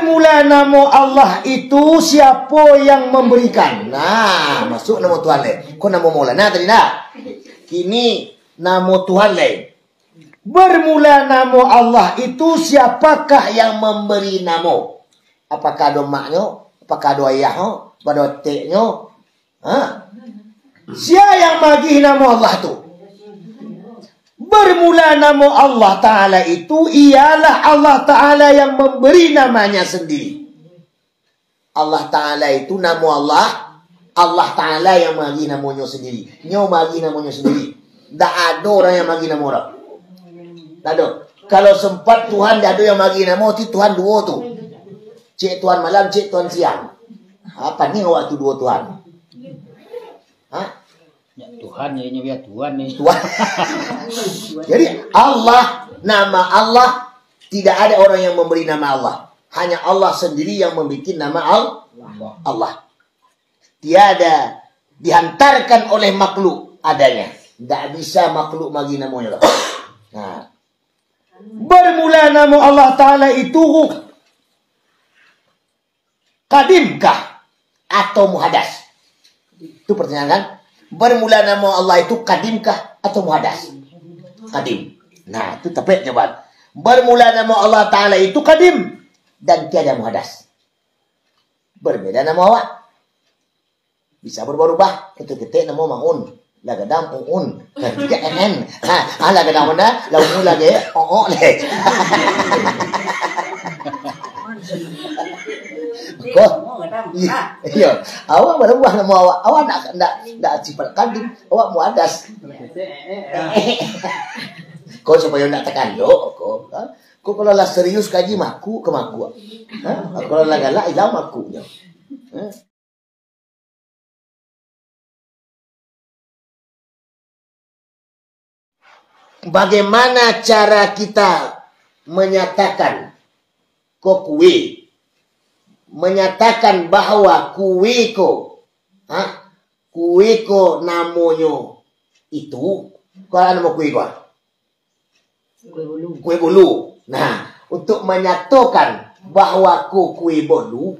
Bermula nama Allah itu siapa yang memberikan. Nah, masuk nama Tuhan lain. Kau nama Maulana tadi nak? Kini nama Tuhan lain. Bermula nama Allah itu siapakah yang memberi nama? Apakah ada maknya? Apakah ada ayahnya? Apakah ada teknya? Siapa yang bagi nama Allah tu? Bermula nama Allah Ta'ala itu ialah Allah Ta'ala yang memberi namanya sendiri. Allah Ta'ala itu nama Allah. Allah Ta'ala yang bagi namanya sendiri. Nyo bagi namanya sendiri. Tak ada orang yang bagi nama orang. Tak ada. Kalau sempat Tuhan tak ada yang bagi nama itu Tuhan dua tu. Cik Tuhan malam, cik Tuhan siang. Apa ni waktu dua Tuhan? Ya, Tuhan ya Tuhan nih. Tuhan. Jadi Allah, nama Allah, tidak ada orang yang memberi nama Allah. Hanya Allah sendiri yang membuat nama Allah. Tiada dihantarkan oleh makhluk adanya. Tidak bisa makhluk bagi namanya. Nah. Bermula nama Allah Ta'ala itu kadimkah atau muhadas? Itu pertanyaan kan? Bermula nama Allah itu kadimkah atau muhadas? Kadim. Nah, itu tepat jawaban. Bermula nama Allah Ta'ala itu kadim dan tiada muhadas. Berbeda nama awak. Bisa berubah-ubah. Ketik-ketik nama Ma'un. Lagadam U'un. Tiga NN. Lagadam mana? Launu lagi. O'o leh. Kok? Iya. Awak berubah nama awak. Awak nak sifat kadim. Awak muhadas. Kau supaya nak tekan dok. Kau kalau lah serius kaji maku ke maku. Kalau lah galak hilang makunya. Bagaimana cara kita menyatakan kue? Menyatakan bahwa kue ko namanya itu. Kalau nama kue ko? Kue bolu. Nah, untuk menyatakan bahwa kue bolu,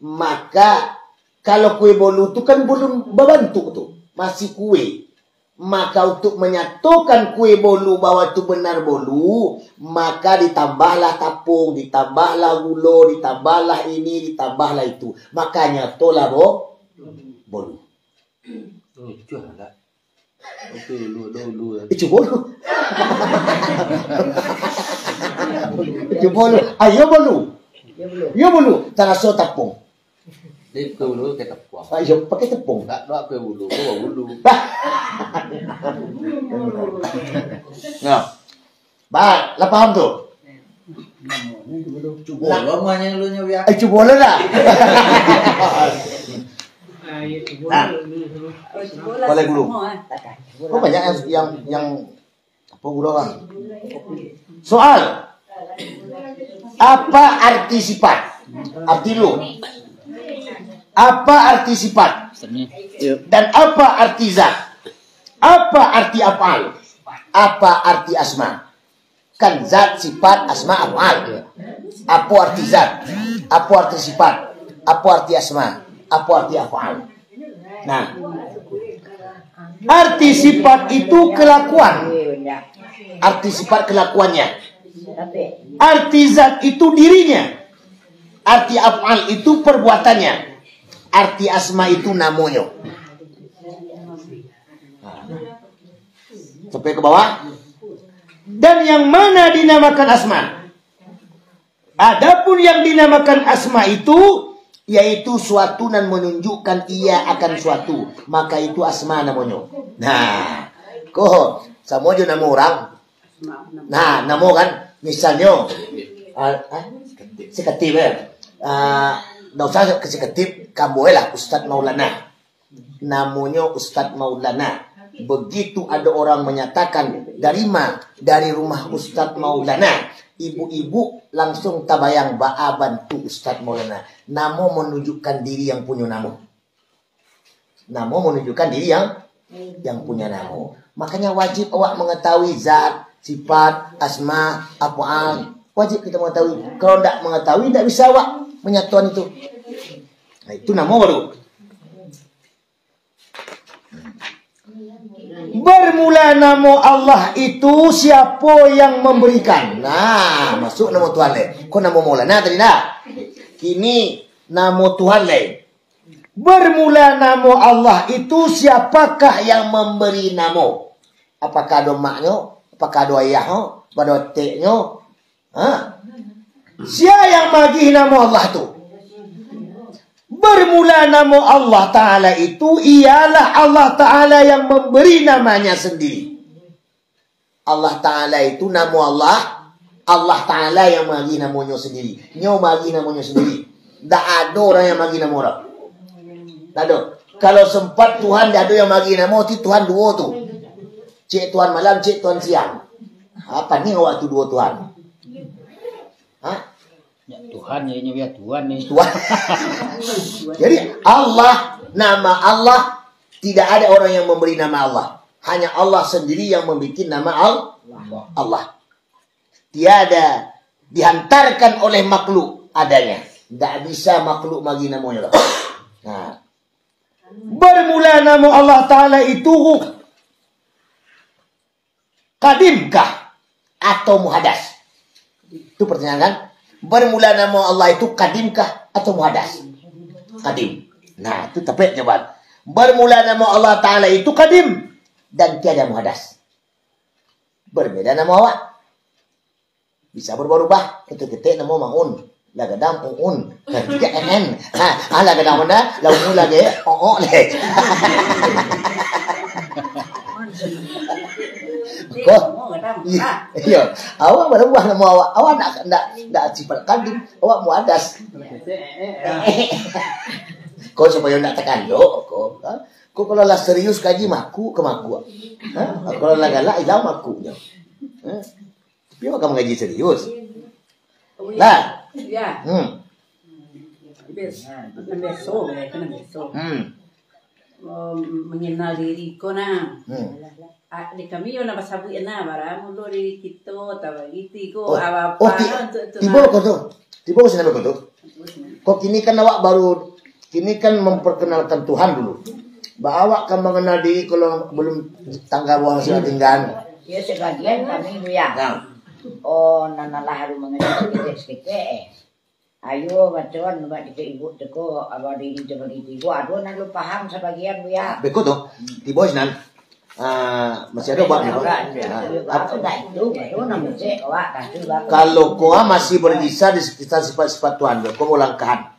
maka kalau kue bolu itu kan belum berbentuk tuh, masih kue. Maka untuk menyatukan kue bolu bahwa itu benar bolu, maka ditambahlah tapung, ditambahlah gula, ditambahlah ini, ditambahlah itu. Makanya tolah bolu. Itu ada. Dulu. Itu bolu. Itu bolu. Ayo bolu. Yo bolu. Taraso tapung. Dia kue bulu ke tepung. Ayo pakai tepung. Tak doa kue bulu, kue bulu. Nah, baik, lah paham tu. Cuba lo mana lu nya biar. Cuba lo lah. Boleh gulu. Oh banyak yang apa gulu kan? Soal. Apa arti sifat? Arti lu. Apa arti sifat? Dan apa arti zat? Apa arti af'al? Apa arti asma? Kan zat, sifat, asma, af'al. Apa arti zat? Apa arti sifat? Apa arti asma? Apa arti af'al? Nah, arti sifat itu kelakuan. Arti sifat kelakuannya. Arti zat itu dirinya. Arti af'al itu perbuatannya. Arti asma itu namanya. Sampai ke bawah. Dan yang mana dinamakan asma? Adapun yang dinamakan asma itu yaitu suatu dan menunjukkan ia akan suatu, maka itu asma namanya. Nah, kok sama aja nama orang. Nah, nama kan misalnya seketip ya. Nggak usah keseketip, kamu lah Ustadz Maulana. Namanya Ustadz Maulana. Begitu ada orang menyatakan dari mana? Dari rumah Ustadz Maulana. Ibu-ibu langsung tabayang baaban tu Ustadz Maulana. Nama menunjukkan diri yang punya nama. Nama menunjukkan diri yang punya nama. Makanya wajib awak mengetahui zat, sifat, asma, af'al. Wajib kita mengetahui. Kalau tidak mengetahui, tidak bisa awak menyatuan itu. Nah, itu nama baru. Bermula nama Allah itu siapa yang memberikan. Nah, masuk nama Tuhan lain. Kau nama Maulana tadi nak? Kini nama Tuhan lain. Bermula nama Allah itu siapakah yang memberi nama? Apakah ada maknya? Apakah ada ayahnya? Pada teknya? Siapa yang bagi nama Allah tu? Bermula nama Allah Ta'ala itu ialah Allah Ta'ala yang memberi namanya sendiri. Allah Ta'ala itu nama Allah. Allah Ta'ala yang bagi namanya sendiri. Nyo bagi namanya sendiri. Tak ada orang yang bagi nama orang. Tak ada. Kalau sempat Tuhan tak ada yang bagi nama, itu Tuhan dua tu. Cik Tuhan malam, cik Tuhan siang. Apa ni waktu dua Tuhan? Ya, Tuhan ya Tuhan nih. Tuhan. Jadi Allah, nama Allah, tidak ada orang yang memberi nama Allah. Hanya Allah sendiri yang membuat nama Allah. Tiada dihantarkan oleh makhluk adanya. Tidak bisa makhluk bagi namanya. Nah, bermula nama Allah Ta'ala itu kadimkah atau muhadas? Itu pertanyaan kan? Bermula nama Allah itu kadimkah atau muhadas? Kadim. Nah, itu tepat jawaban. Bermula nama Allah Ta'ala itu kadim dan tiada muhadas. Berbeda nama awak. Bisa berubah-ubah. Itu ketik nama Ma'un. Lagadam U'un. Tiga NN. Lagadam mana? Launu lagi. O'o leh. Kok? Iya. Awak berubah nama awak. Awak nak sifat kadim. Awak muhadas. Kau supaya nak tekan dok. Kau kalau lah serius kaji maku ke maku. Kalau lah galak hilang makunya. Tapi awak kamu ngaji serius. Lah. Ya. Besok. Mengenal diri ko na. Di kami yun napasabi na para mulo diri kito tabagiti ko tiba ko tu. Tiba ko sinabi ko tu. Kok kini kan awak baru memperkenalkan Tuhan dulu. Awak kan mengenal diri kalau belum tanggal buang sudah tinggal. Ya sebagian kami ya. Oh, nanalah haru mengenal sedikit. Ayo bacaan buat kita ibu teko abah diri seperti itu. Aduh, nak lu paham sebagian bu ya. Betul tu. Tiba sinan. Masih ada buat ni. Kalau kau masih berjisa di sekitar sifat-sifat Tuhan, kau mau langkahan.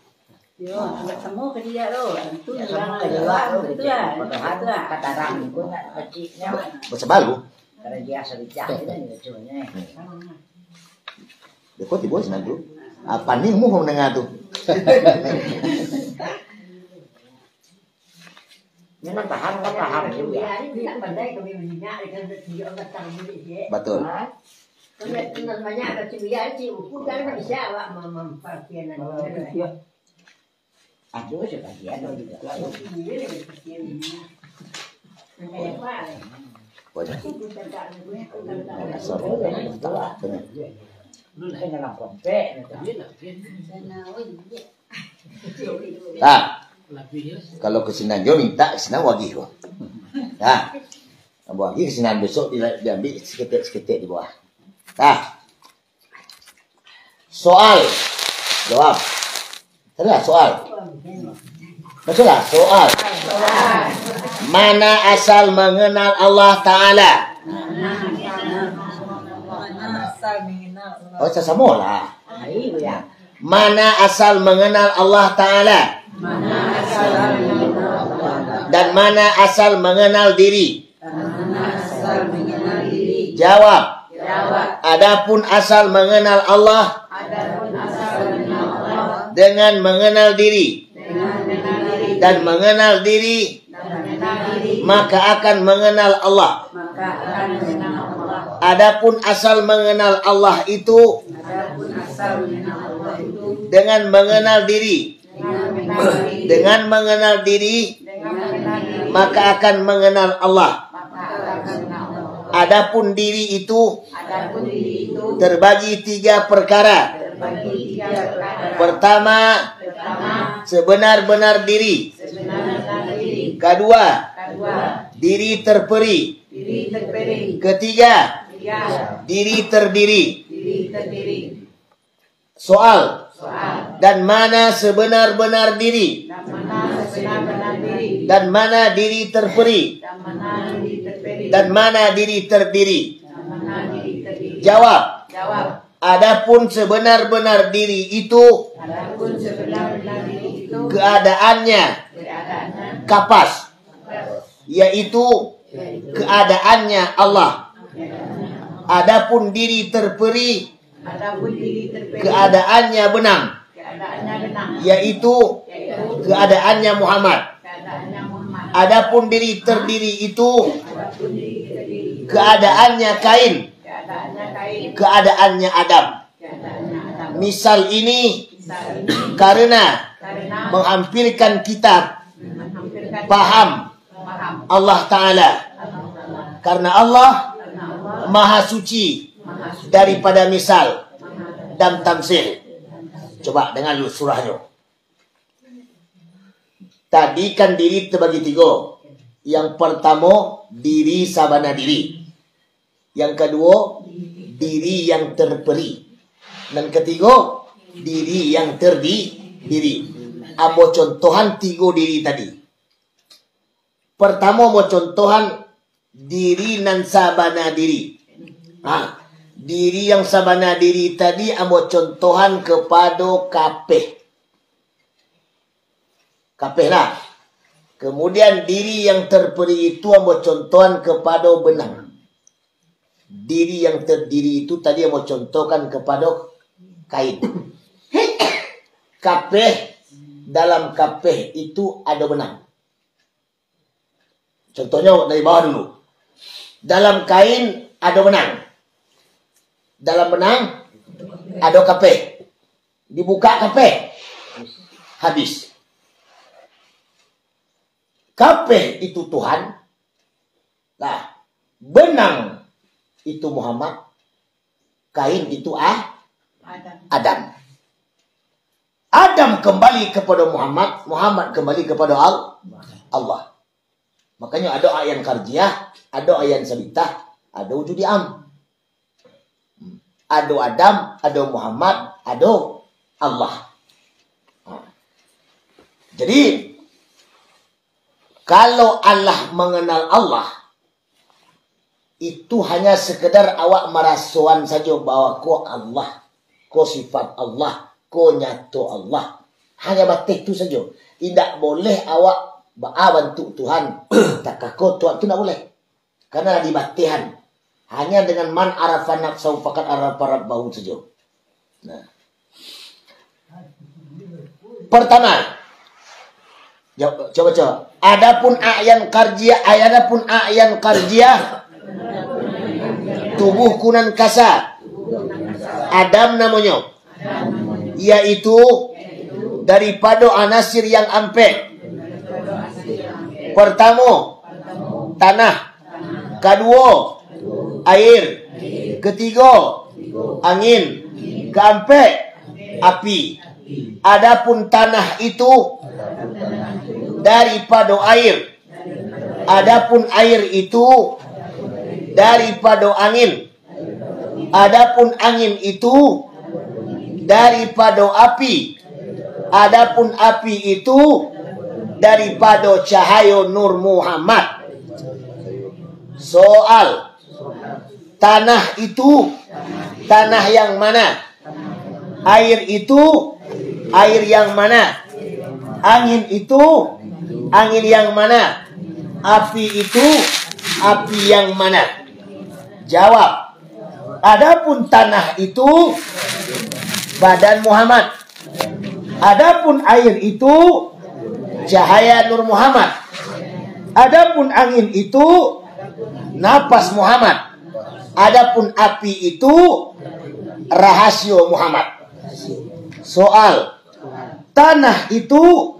Yo, semua ke dia lo. Itu Sama kedua lu gitu. Kata ram pun nak kecilnya. Macam baru. Karena dia sebijak itu ni lucunya. Kau tiba sinan tu. Apa ni mu mendengar tu? Memang paham juga. Betul. Aduh sebagian juga. Kalau kesinan jo minta kesinan wagi ko. Wagi kesinan besok diambil seketik di bawah. Soal. Jawab. Salah soal. Betul lah soal. Mana asal mengenal Allah Ta'ala? Oh, sama lah. Mana asal mengenal Allah Ta'ala? Dan mana asal mengenal diri? Jawab. Adapun asal mengenal Allah dengan mengenal diri dan mengenal diri, maka akan mengenal Allah. Adapun asal mengenal Allah itu dengan mengenal diri. Dengan mengenal diri, maka akan mengenal Allah. Adapun diri itu terbagi 3 perkara. Pertama, sebenar-benar diri. Kedua, diri terperi. Ketiga, diri terdiri. Soal. Dan mana sebenar-benar diri? Dan mana diri terperi? Dan mana diri terdiri? Jawab. Adapun sebenar-benar diri itu keadaannya kapas, yaitu keadaannya Allah. Adapun diri terperi keadaannya benang, yaitu keadaannya Muhammad. Adapun diri terdiri itu keadaannya Kain, keadaannya Adam. Misal ini karena menghampirkan kitab paham Allah Ta'ala. Karena Allah Maha Suci daripada misal dan tamsil. Coba dengar dulu surahnya. Tadi kan diri terbagi 3. Yang pertama, diri sabana diri. Yang kedua, diri yang terperi. Dan ketiga, diri yang terdiri. Amo contohan 3 diri tadi. Pertama mau contohan diri nan sabana diri. Diri yang sabana diri tadi amo contohan kepada kapeh. Kapeh lah. Kemudian diri yang terperi itu amo contohan kepada benang. Diri yang terdiri itu tadi amo contohkan kepada kain. Kapeh, dalam kapeh itu ada benang. Contohnya dari bawah dulu. Dalam kain ada benang. Dalam benang ada kapeh. Dibuka kapeh, habis. Kapeh itu Tuhan. Nah, benang itu Muhammad. Kain itu Adam. Adam kembali kepada Muhammad. Muhammad kembali kepada Allah. Makanya ada ayan karjiah, ada ayan sabitah, ada wujudi am. Ada Adam, ada Muhammad, ada Allah. Jadi, kalau Allah mengenal Allah, itu hanya sekedar awak merasuan saja bahwa ko Allah, ko sifat Allah, ko nyato Allah. Hanya batik itu saja. Tidak boleh awak bantu Tuhan. Tak ko Tuhan itu tidak boleh. Karena di batihan. Hanya dengan man arafan nafsu fakat araf bau saja. Nah. Pertama, coba. Adapun ayan karjiah, tubuh kunan kasa. Adam namanya. Yaitu daripada anasir yang ampe. Pertama, tanah. Kedua, air. Ketiga, angin. Keempat, api. Adapun tanah itu daripada air. Adapun air itu daripada angin. Adapun angin itu daripada api. Adapun api itu daripada cahaya Nur Muhammad. Soal, tanah itu tanah yang mana? Air itu air yang mana? Angin itu angin yang mana? Api itu api yang mana? Jawab. Adapun tanah itu badan Muhammad. Adapun air itu cahaya Nur Muhammad. Adapun angin itu napas Muhammad. Adapun api itu rahasia Muhammad. Soal, tanah itu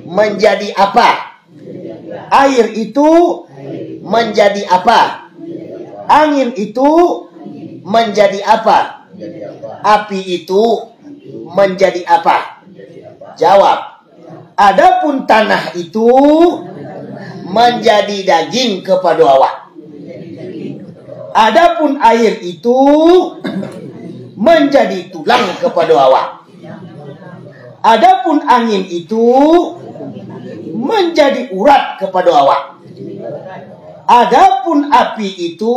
menjadi apa? Air itu menjadi apa? Angin itu menjadi apa? Api itu menjadi apa? Jawab. Adapun tanah itu menjadi daging kepada awak. Adapun air itu menjadi tulang kepada awak. Adapun angin itu menjadi urat kepada awak. Adapun api itu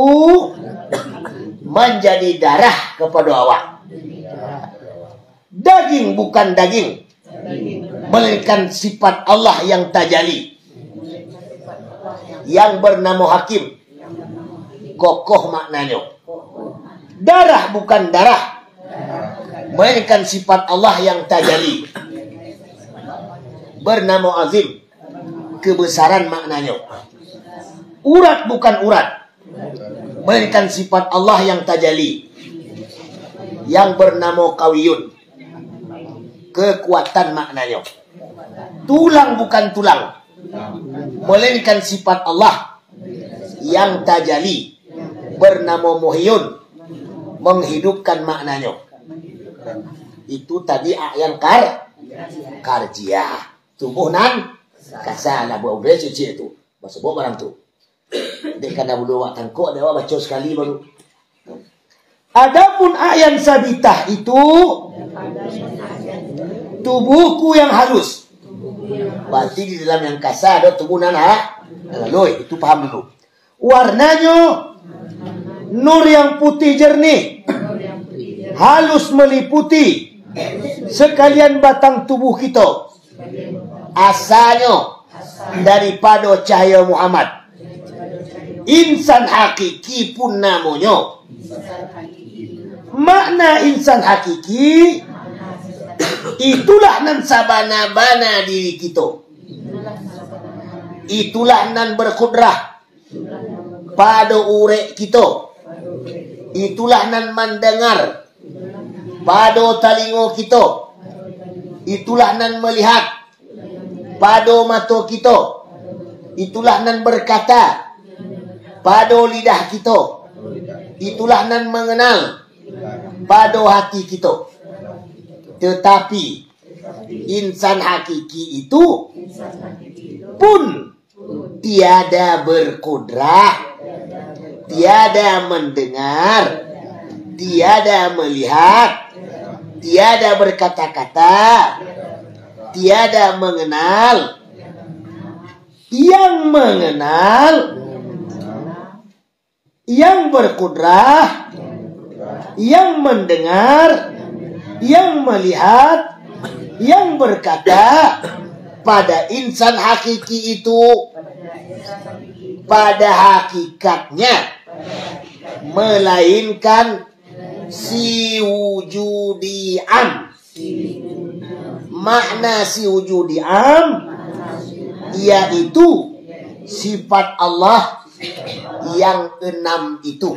menjadi darah kepada awak. Daging bukan daging, melainkan sifat Allah yang tajali, yang bernama Hakim. Kokoh maknanya. Darah bukan darah, melainkan sifat Allah yang tajali, bernama Azim. Kebesaran maknanya. Urat bukan urat, melainkan sifat Allah yang tajali, yang bernama Qawiyun. Kekuatan maknanya. Tulang bukan tulang, melainkan sifat Allah yang tajali, bernama Muhyun. Menghidupkan maknanya. Itu tadi yang karjiah. Tubuh nan kasala buat udah cuci itu. Bahasa bawa barang tu. Dek kana bulu wak tangkuk dia baca sekali baru. Adapun ayan sabitah itu tubuhku yang halus. Berarti di dalam yang kasar ada tubuh nan loy, itu paham dulu. Warnanya nur yang putih jernih, halus meliputi sekalian batang tubuh kita. Asalnya daripada cahaya Muhammad. Insan hakiki pun namanya. Makna insan hakiki itulah nan sabana-bana diri kita. Itulah nan berkudrah pada urek kita. Itulah nan mendengar pada talingo kita. Itulah nan melihat pada mata kita. Itulah nan berkata pada lidah kita. Itulah nan mengenal pada hati kita. Tetapi insan hakiki itu pun tiada berkudrah, tiada mendengar, tiada melihat, tiada berkata-kata, tiada mengenal. Yang mengenal, yang berkudrah, yang mendengar, yang melihat, yang berkata pada insan hakiki itu pada hakikatnya melainkan si wujudi am. Makna si wujudi am yaitu sifat Allah yang 6 itu.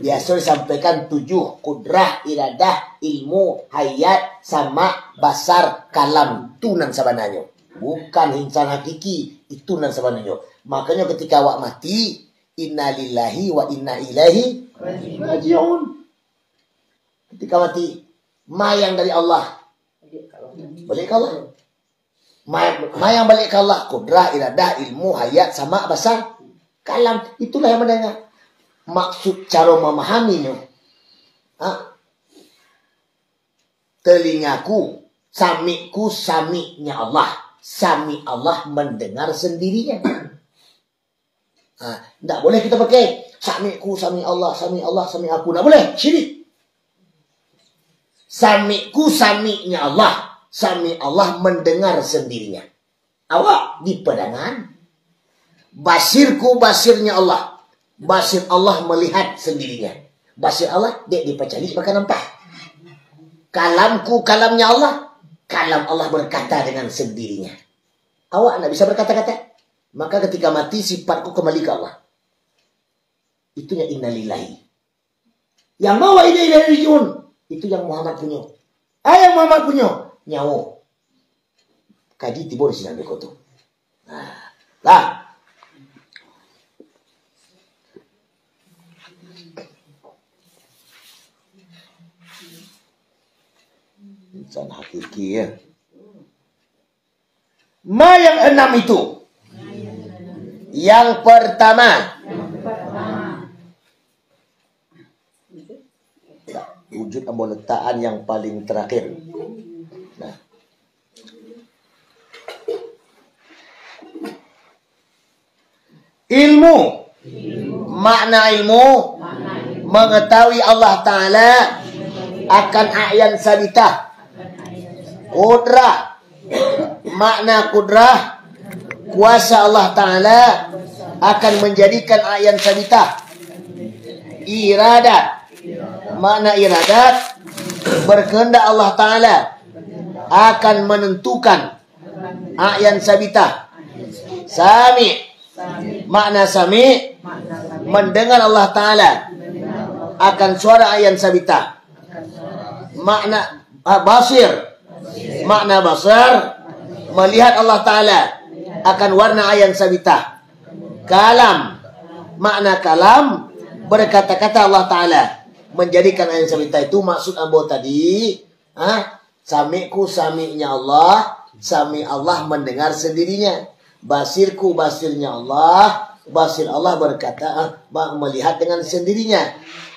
Biasa disampaikan 7, kudrah, iradah, ilmu, hayat, sama, basar, kalam. Itu nan sebenarnya. Bukan insan hakiki. Itu nan sebenarnya. Makanya ketika awak mati, inna lillahi wa inna ilaihi raji'un. Ketika mati, mayang dari Allah. Balik ke Allah. Mayang balik ke Allah. Kudrah, iradah, ilmu, hayat, sama, basar, kalam. Itulah yang mendengar. Maksud cara memahaminya. Telingaku, samiku, saminya Allah. Sami Allah mendengar sendirinya. Tidak boleh kita pakai samiku, sami Allah, sami Allah, sami aku. Tidak boleh, syirik. Samiku, saminya Allah. Sami Allah mendengar sendirinya. Awak di pedangan. Basirku, basirnya Allah. Basir Allah melihat sendirinya. Basir Allah, dia dipacali maka nampak. Kalamku, kalamnya Allah. Kalam Allah berkata dengan sendirinya. Awak tidak bisa berkata-kata. Maka ketika mati, sifatku kembali ke Allah. Itunya innalillahi. Yang mawa ilaihi raji'un. Itu yang Muhammad punya. Yang Muhammad punya. Nyawa. Kaji tibur sinan bekoto. Lah. Insan hakiki ya. Ma yang 6 itu. Yang pertama. Wujud amboletaan yang paling terakhir. Nah. Ilmu. Makna ilmu. Mengetahui Allah Ta'ala akan a'yan sabitah. Kudrah. Makna kudrah. Kuasa Allah Ta'ala akan menjadikan a'yan sabitah. Iradat. Makna iradat. Berkehendak Allah Ta'ala akan menentukan a'yan sabitah. Sami. Makna sami. Mendengar Allah Ta'ala akan suara a'yan sabitah. Makna basir. Makna basar. Melihat Allah Ta'ala akan warna a'yan sabitah. Kalam. Makna kalam. Berkata-kata Allah Ta'ala menjadikan a'yan sabitah. Itu maksud ambo tadi. Sami'ku sami'nya Allah. Sami Allah mendengar sendirinya. Basirku basirnya Allah. Basir Allah berkata melihat dengan sendirinya.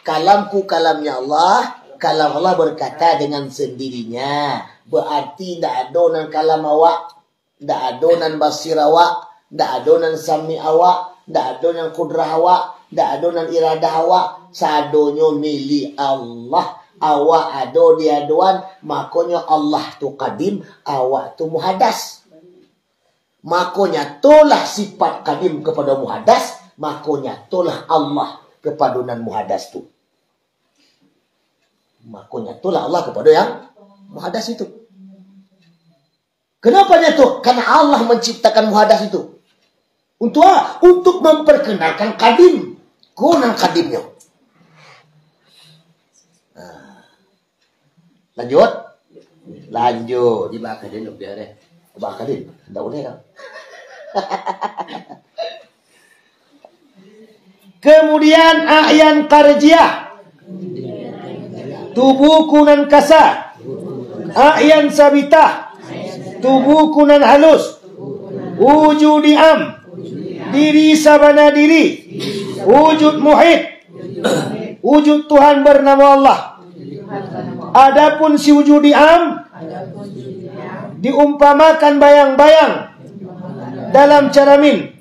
Kalamku kalamnya Allah. Kalam Allah berkata dengan sendirinya. Berarti tidak adonan kalam awak, tidak adonan basir awak, tidak adonan sami awak, tidak adonan kudrah awak, tidak adonan iradah awak. Sadonyo milik Allah. Awak ado diaduan, makanya Allah tu kadim, awak tu muhadas. Makanya tolah sifat kadim kepada muhadas, makanya tolah Allah kepadunan muhadas tu. Makanya tolah Allah kepada yang muhadas itu. Kenapa itu? Karena Allah menciptakan muhadas itu. Untuk apa? Untuk memperkenalkan kadim. Kunang kadimnya. Lanjut. Lanjut. Di bawah kadin lebih ada. Bawah kadin. Tidak boleh kan? Kemudian a'yan karjiah. Tubuh kunan kasa. A'yan sabitah. Tubuh kunan halus. Wujud am. Diri sabana diri. Wujud muhit. Wujud Tuhan bernama Allah. Adapun si wujud am diumpamakan bayang-bayang dalam cermin.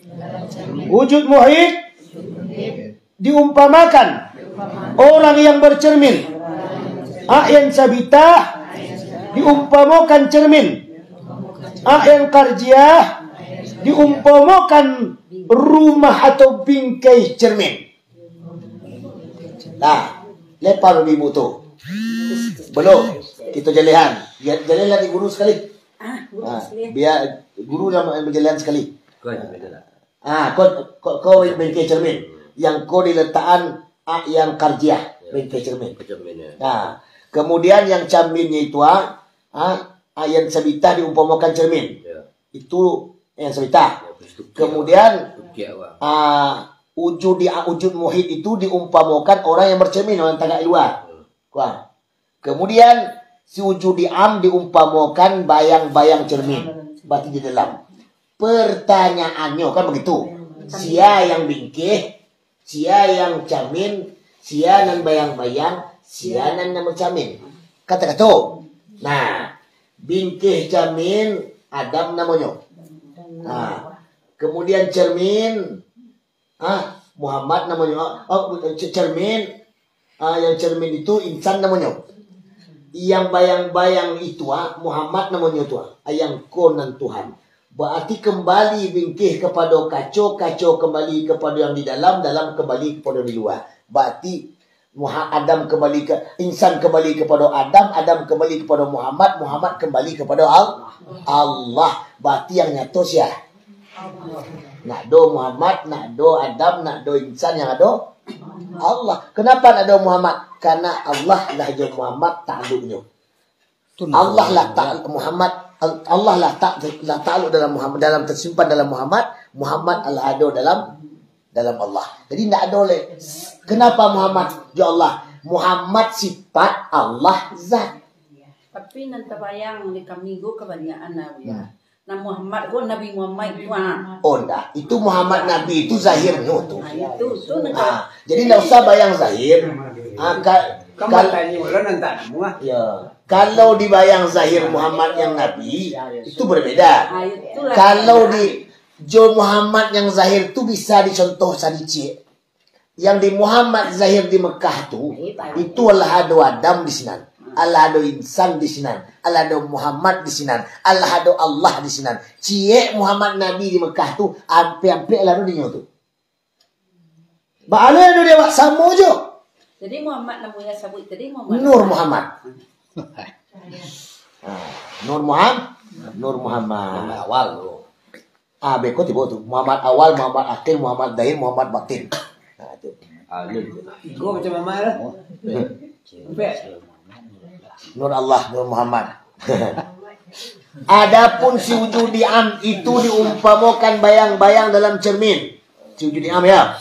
Wujud muhit diumpamakan orang yang bercermin. A'yan sabitah diumpamakan cermin. A'yan karjiah diumpamakan rumah atau bingkai cermin. Nah, lepas ibu tu. Belum. Kita jalihan. Jalihan lagi guru sekali. Biar guru nama berjalihan sekali. Kau bingkai cermin. Yang kau diletakkan yang karjiah bingkai cermin. Nah, kemudian yang cerminnya itu yang sabitah diumpamakan cermin. Itu yang sabitah. Kemudian wujud muhit itu diumpamakan orang yang bercermin, orang tagak luar. Kemudian si wujud am diumpamakan bayang-bayang cermin. Berarti di dalam. Pertanyaannya kan begitu. Sia yang bingkih, sia yang cermin, sia nan bayang-bayang, sia nan bercermin. Kata-kata. Nah, bingkih cermin Adam namanya. Kemudian cermin Muhammad namanya. Cermin yang cermin itu insan namanya. Yang bayang-bayang itu Muhammad namanya tu. Yang konan Tuhan. Berarti kembali bingkih kepada kacau kembali kepada yang di dalam kembali kepada di luar. Berarti Adam kembali ke insan, kembali kepada Adam kembali kepada Muhammad kembali kepada Allah. Berarti yang nyata siapa? Nak do Muhammad, nak do Adam, nak do insan, yang ada Allah. Kenapa nak do Muhammad? Karena Allah lah je Muhammad takluknya. Allah lah takluk Muhammad. Allah lah takluk dalam Muhammad, dalam tersimpan dalam Muhammad Allah ada dalam Allah. Jadi tak ada oleh. Kenapa Muhammad? Ya Allah. Muhammad sifat, Allah zat. Tapi nanti bayang di kami go kebanyakan ya. Nah Muhammad go Nabi Muhammad itu Oh enggak, itu Muhammad Nabi itu zahirnya tuh. itu Jadi enggak usah bayang zahir. Kalau dibayang zahir Muhammad yang Nabi itu berbeda. Kalau di Jo Muhammad yang zahir itu bisa dicontoh sadicie. Yang di Muhammad zahir di Mekah itu Allah ada Adam di sinan, Allah ada insan di sinan, Allah ada Muhammad di sinan, Allah ada Allah di sinan. Cie Muhammad Nabi di Mekah tu ampe-ampe lalu di nyoto. Ba'ala dia wak samo jo. Jadi Muhammad namanya sabut tadi Muhammad. Nur Muhammad. Nur Muhammad. Nur Muhammad awal tu. Beko tiba tu. Muhammad awal, Muhammad akhir, Muhammad dahir, Muhammad batin. Nah itu. Gua macam mana lah? Nur Allah, Nur Muhammad. Adapun si wujudi am itu diumpamakan bayang-bayang dalam cermin. Si wujudi am ya.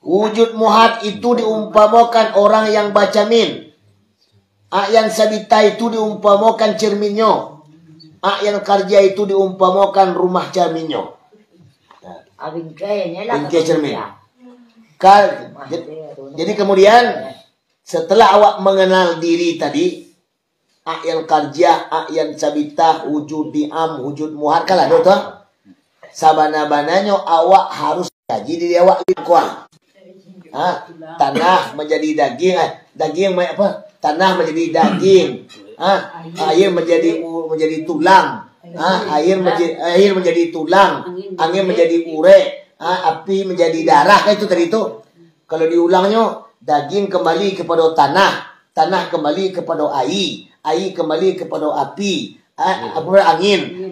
Wujud muhad itu diumpamakan orang yang baca min. Ayan sabita itu diumpamakan cerminnya. Ayan karja itu diumpamakan rumah cerminnya. Bingkai cermin. Jadi kemudian setelah awak mengenal diri tadi, ayan karja, ayan sabita, wujud diam, wujud muhad kalah tu. Sabana-bananya awak harus kaji diri awak kuat. Tanah menjadi daging, daging apa? Tanah menjadi daging, air menjadi tulang, air menjadi tulang, angin menjadi urek, api menjadi darah. Itu tadi itu. Kalau diulangnya, daging kembali kepada tanah, tanah kembali kepada air, air kembali kepada api,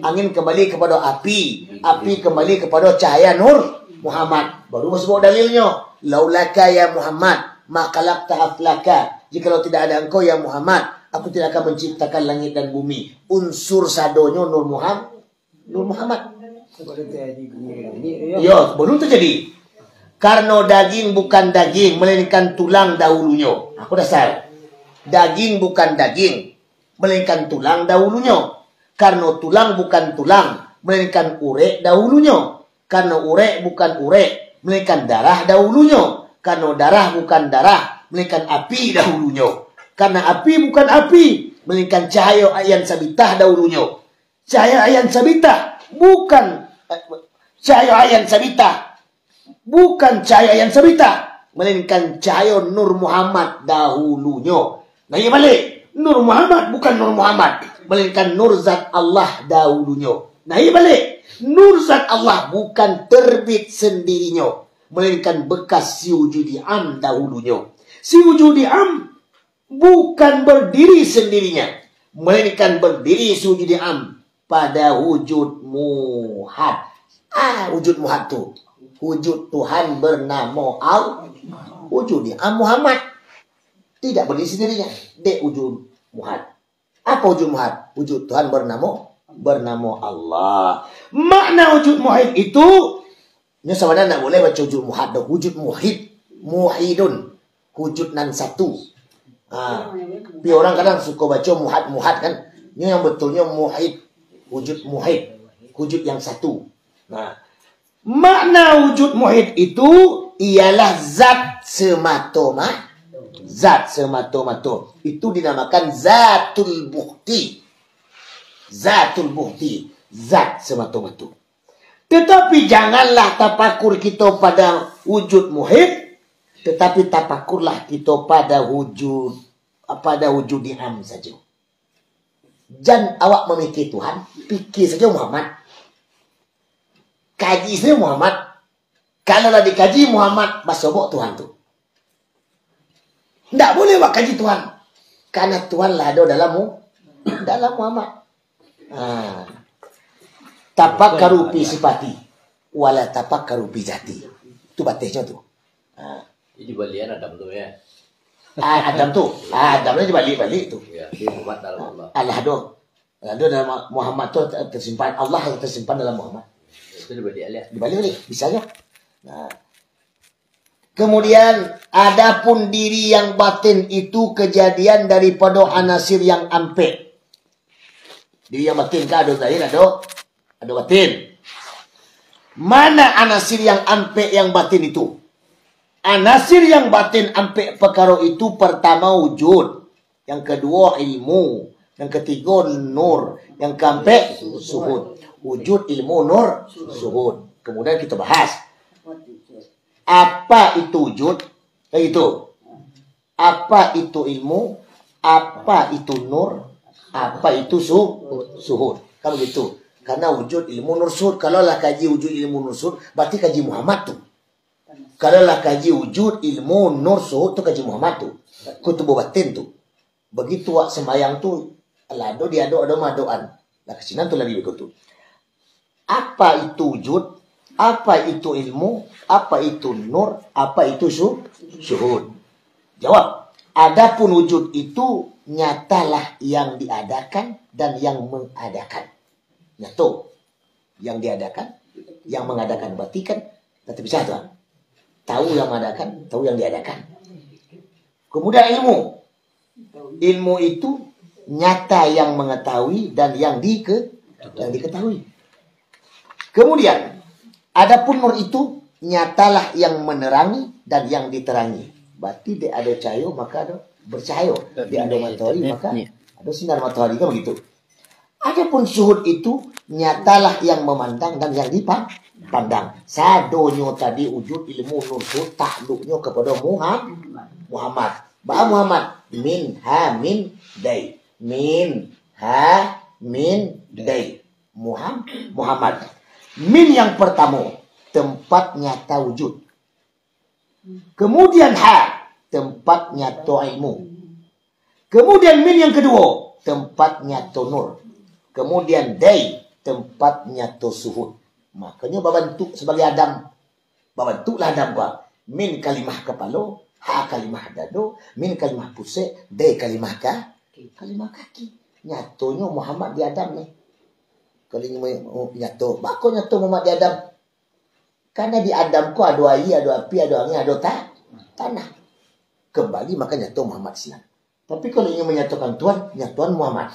angin kembali kepada api, api kembali kepada cahaya Nur Muhammad. Baru masuk dalilnya. Laulaka ya Muhammad, makalakta aflaka. Jikalau tidak ada engkau ya Muhammad, aku tidak akan menciptakan langit dan bumi. Unsur sadonyo Nur Muhammad. Nur Muhammad. Yo, belum terjadi. Karena daging bukan daging, melainkan tulang dahulunya. Aku dasar. Daging bukan daging, melainkan tulang dahulunya. Karena tulang bukan tulang, melainkan urek dahulunya. Karena urek bukan urek, melainkan darah dahulunya. Karena darah bukan darah, melainkan api dahulunya. Karena api bukan api, melainkan cahaya ayan sabitah dahulunya. Cahaya ayan sabitah bukan cahaya ayan sabitah, bukan cahaya ayan sabitah, melainkan cahaya Nur Muhammad dahulunya. Nah ya balik, Nur Muhammad bukan Nur Muhammad, melainkan Nur Zat Allah dahulunya. Nah ya balik, Nur Zat Allah bukan terbit sendirinya, melainkan bekas si wujudi am dahulunya. Si wujudi am bukan berdiri sendirinya, melainkan berdiri si wujudi am pada wujud muhad. Wujud muhad tu wujud Tuhan bernama wujudi am Muhammad. Tidak berdiri sendirinya. Dek wujud muhad. Apa wujud muhad? Wujud Tuhan bernama Allah. Makna wujud muhid itu, ini sebenarnya tidak boleh baca wujud muhad. Wujud muhid, muhidun, wujud nan satu. Tapi orang kadang suka baca muhad kan. Ini yang betulnya muhid, wujud muhid, wujud yang satu. Nah, makna wujud muhid itu ialah zat semata-mata. Zat semata-mata. Itu dinamakan zatul bukti. Zatul bukti, zat semata-mata. Tetapi janganlah tapakur kita pada wujud muhid, tetapi tapakurlah kita pada wujud diam saja. Jangan awak memikir Tuhan, pikir saja Muhammad. Kaji saja Muhammad. Kalau dikaji Muhammad, basobok Tuhan tu. Tidak boleh awak kaji Tuhan. Karena Tuhan lah ada dalam Muhammad. Tapakkaru fi sifati wala tapakkaru fi zati. Itu batisnya tu. Jadi balian Adam tu ya. Adam tu. Adamnya dibalik tu. Ya, dia buat dalam Allah. Allah ada dalam Muhammad tu tersimpan. Allah tersimpan dalam Muhammad. Itu dibalik. Dibalik bisa ya. Nah. Kemudian adapun diri yang batin itu kejadian daripada anasir yang ampe. Diri yang batin kan ada zahir, ada batin. Mana anasir yang ampe yang batin itu? Anasir yang batin ampe perkara itu pertama wujud, yang kedua ilmu, yang ketiga nur, yang keempat suhud. Wujud, ilmu, nur, suhud. Kemudian kita bahas apa itu wujud, itu. Apa itu ilmu, apa itu nur, apa itu suhud. Kan begitu. Karena wujud, ilmu, nur, suhud. Kalau lah kaji wujud, ilmu, nur, suhud, berarti kaji Muhammad tu. Kalau lah kaji wujud, ilmu, nur, suhud tu kaji Muhammad tu. Kutub batin tu. Begitu wak sembayang tu, lado diado ada madoan. Lah kesinan tu lagi begitu. Apa itu wujud? Apa itu ilmu? Apa itu nur? Apa itu syuhud? Jawab. Adapun wujud itu nyatalah yang diadakan dan yang mengadakan. Nyata. Yang diadakan, yang mengadakan. Berarti kan, nanti bisa tuan. Tahu yang mengadakan, tahu yang diadakan. Kemudian ilmu. Ilmu itu nyata yang mengetahui dan yang diketahui. Kemudian, adapun nur itu nyatalah yang menerangi dan yang diterangi. Berarti dia ada cahaya maka ada bercahaya. Dia ada matahari maka ada sinar matahari, kan begitu. Adapun syuhud itu nyatalah yang memandang dan yang dipandang. Sadonyo tadi wujud, ilmu, nur, syuhud takluknya kepada Muhammad. Ba Muhammad min ha min dai. Min ha min dai. Muhammad. Min yang pertama, tempat nyata wujud. Kemudian ha, tempat nyata ilmu. Kemudian min yang kedua, tempat nyata nur. Kemudian dai, tempat nyata suhud. Makanya berbentuk sebagai Adam. Berbentuklah Adam apa? Min kalimah kepala, ha kalimah dado, min kalimah pusat, dai kalimah kaki. Nyatonya Muhammad di Adam ni. Kalau ini nyata, bako nyata Muhammad di Adam. Karena di Adam ko ada air, ada api, ada angin, ada tanah. Kembali maka nyata Muhammad siang. Tapi kalau ingin menyatakan Tuhan, nyatuan Muhammad.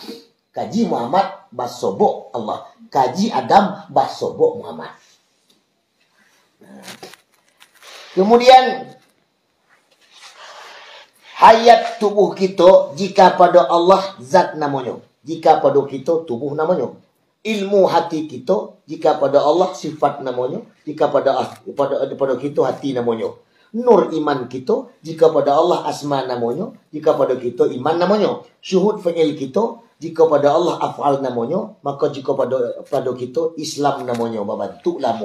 Kaji Muhammad basobok Allah. Kaji Adam basobok Muhammad. Kemudian hayat tubuh kita jika pada Allah zat namanya. Jika pada kita tubuh namanya. Ilmu hati kita jika pada Allah sifat namanya, jika pada kita hati namanya. Nur iman kita jika pada Allah asma namanya, jika pada kita iman namanya. Syuhud fi'il kita jika pada Allah af'al namanya, maka jika pada kita Islam namanya. Berbentuklah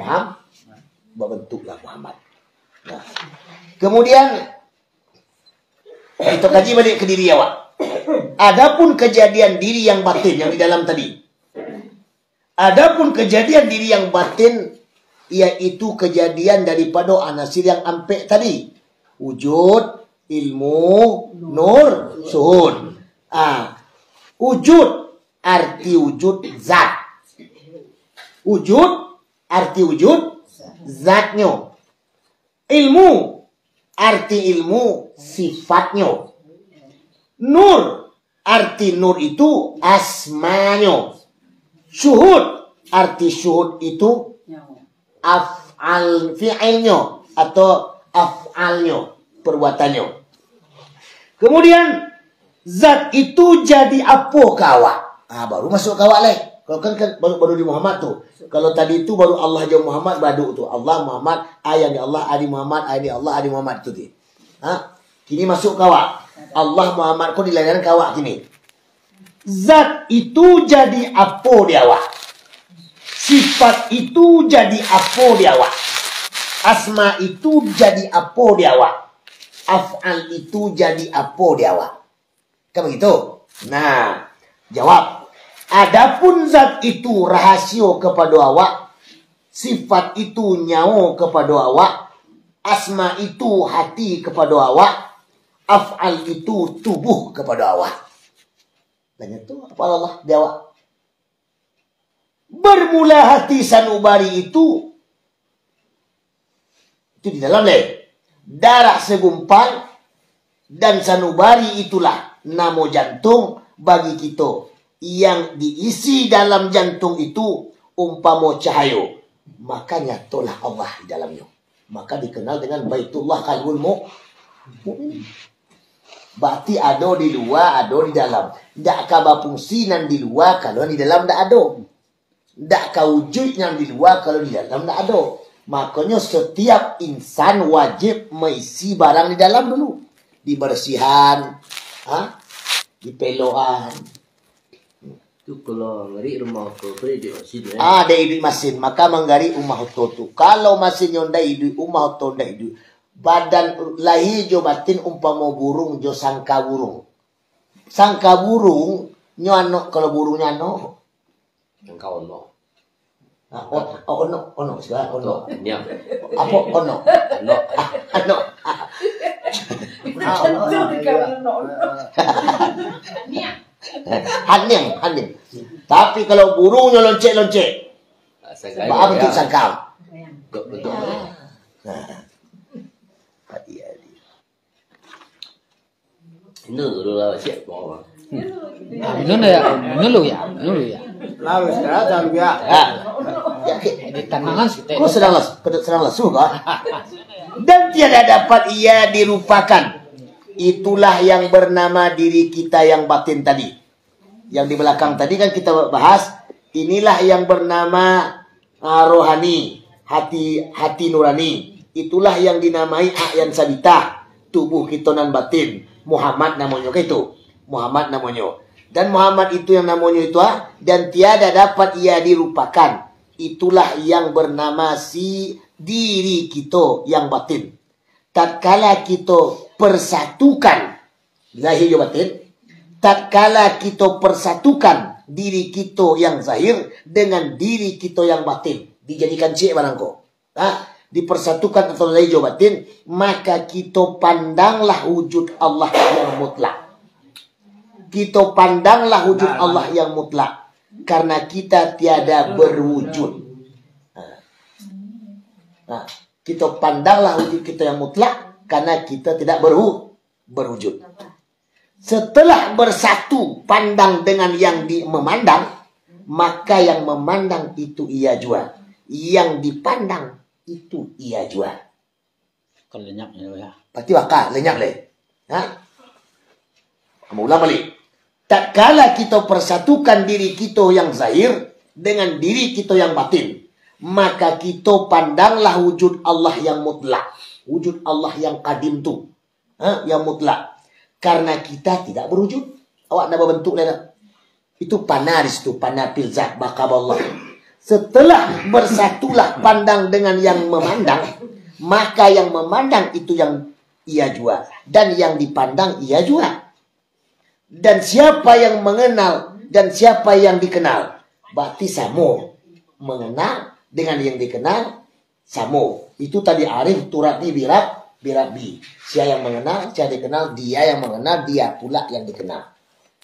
Muhammad. Nah. Kemudian kita kaji balik ke diri awak. Adapun kejadian diri yang batin yang di dalam tadi. Adapun kejadian diri yang batin, yaitu kejadian daripada anasir yang ampe tadi. Wujud, ilmu, nur, suhud. Wujud, arti wujud zat. Wujud, arti wujud zatnya. Ilmu, arti ilmu sifatnya. Nur, arti nur itu asmanya. Syuhud, arti syuhud itu af'al fi'ilnya atau af'alnya, perbuatannya. Kemudian zat itu jadi apa kawak? Baru masuk kawak leh. Kalau kan baru di Muhammad tu. Kalau tadi itu baru Allah jauh Muhammad baduk tu. Allah Muhammad, ayat Allah, adi Muhammad, adi Allah, adi Muhammad tu. Kini masuk kawak. Allah Muhammad kau dilayan kawak kini. Zat itu jadi apa dia awak? Sifat itu jadi apa dia awak? Asma itu jadi apa dia awak? Af'al itu jadi apa dia awak? Kan begitu? Nah, jawab. Adapun zat itu rahasia kepada awak, sifat itu nyawa kepada awak, asma itu hati kepada awak, af'al itu tubuh kepada awak. Dan itu apa Allah di awak? Bermula hati sanubari itu di dalam leh. darah segumpal, dan sanubari itulah namo jantung bagi kita. Yang diisi dalam jantung itu umpama cahayo, maka nyatolah Allah di dalamnya. Maka dikenal dengan Baitullah Qalbul Mu'min. Berarti ada di luar, ada di dalam. Tak kaba fungsi nan di luar kalau di dalam tak ada. Tak kau wujud yang di luar kalau di dalam tak ada. Makanya setiap insan wajib mengisi barang di dalam dulu. Dibersihan, di peloan. Itu kalau ngeri rumah tu di mesin. Ada hidup mesin, maka menggari rumah tu. Kalau mesin yang dah hidup, rumah tu dah hidup. Badan lahir jo batin umpama burung jo sangka burung. Sangka burung nyo kalau burungnya Sangka ono. Ono segala ono. Niam. Apa ono? Ono. Hanim. Tapi kalau burungnya loncek-loncek, apa bentuk sangkal? Bentuk. Ini dulu lah siap bawa. Nulu ya. Lalu sekarang ya. Di tangan kita. Kau sedang lesu kah? Dan tiada dapat ia dirupakan. Itulah yang bernama diri kita yang batin tadi. Yang di belakang tadi kan kita bahas. Inilah yang bernama rohani, hati nurani. Itulah yang dinamai a'yan sabita, tubuh kita nan batin. Muhammad namanya itu. Muhammad namanya. Dan Muhammad itu yang namanya itu dan tiada dapat ia dirupakan. Itulah yang bernama si diri kita yang batin. Tatkala kita persatukan lahir batin, tatkala kita persatukan diri kita yang zahir dengan diri kita yang batin, dijadikan cik barangko. Dipersatukan atau lahir batin, maka kita pandanglah wujud Allah yang mutlak. Kita pandanglah wujud Allah yang mutlak. Karena kita tiada berwujud. Kita pandanglah wujud kita yang mutlak. Karena kita tidak berwujud. Setelah bersatu pandang dengan yang memandang, maka yang memandang itu ia jua. Yang dipandang itu ia jua. Kalau lenyap ya. Berarti wakah lenyap le. Ulang balik. Tatkala kita persatukan diri kita yang zahir dengan diri kita yang batin, maka kita pandanglah wujud Allah yang mutlak. Wujud Allah yang kadim tu. Yang mutlak. Karena kita tidak berwujud. Awak nak berbentuk dah. Itu panah di situ. Panah pilzat bakaballah. Setelah bersatulah pandang dengan yang memandang, maka yang memandang itu yang ia jua. Dan yang dipandang ia jua. Dan siapa yang mengenal dan siapa yang dikenal, berarti samo. Mengenal dengan yang dikenal, samo. Itu tadi arif turabi birabi. Siapa yang mengenal, siapa dikenal, dia yang mengenal, dia pula yang dikenal.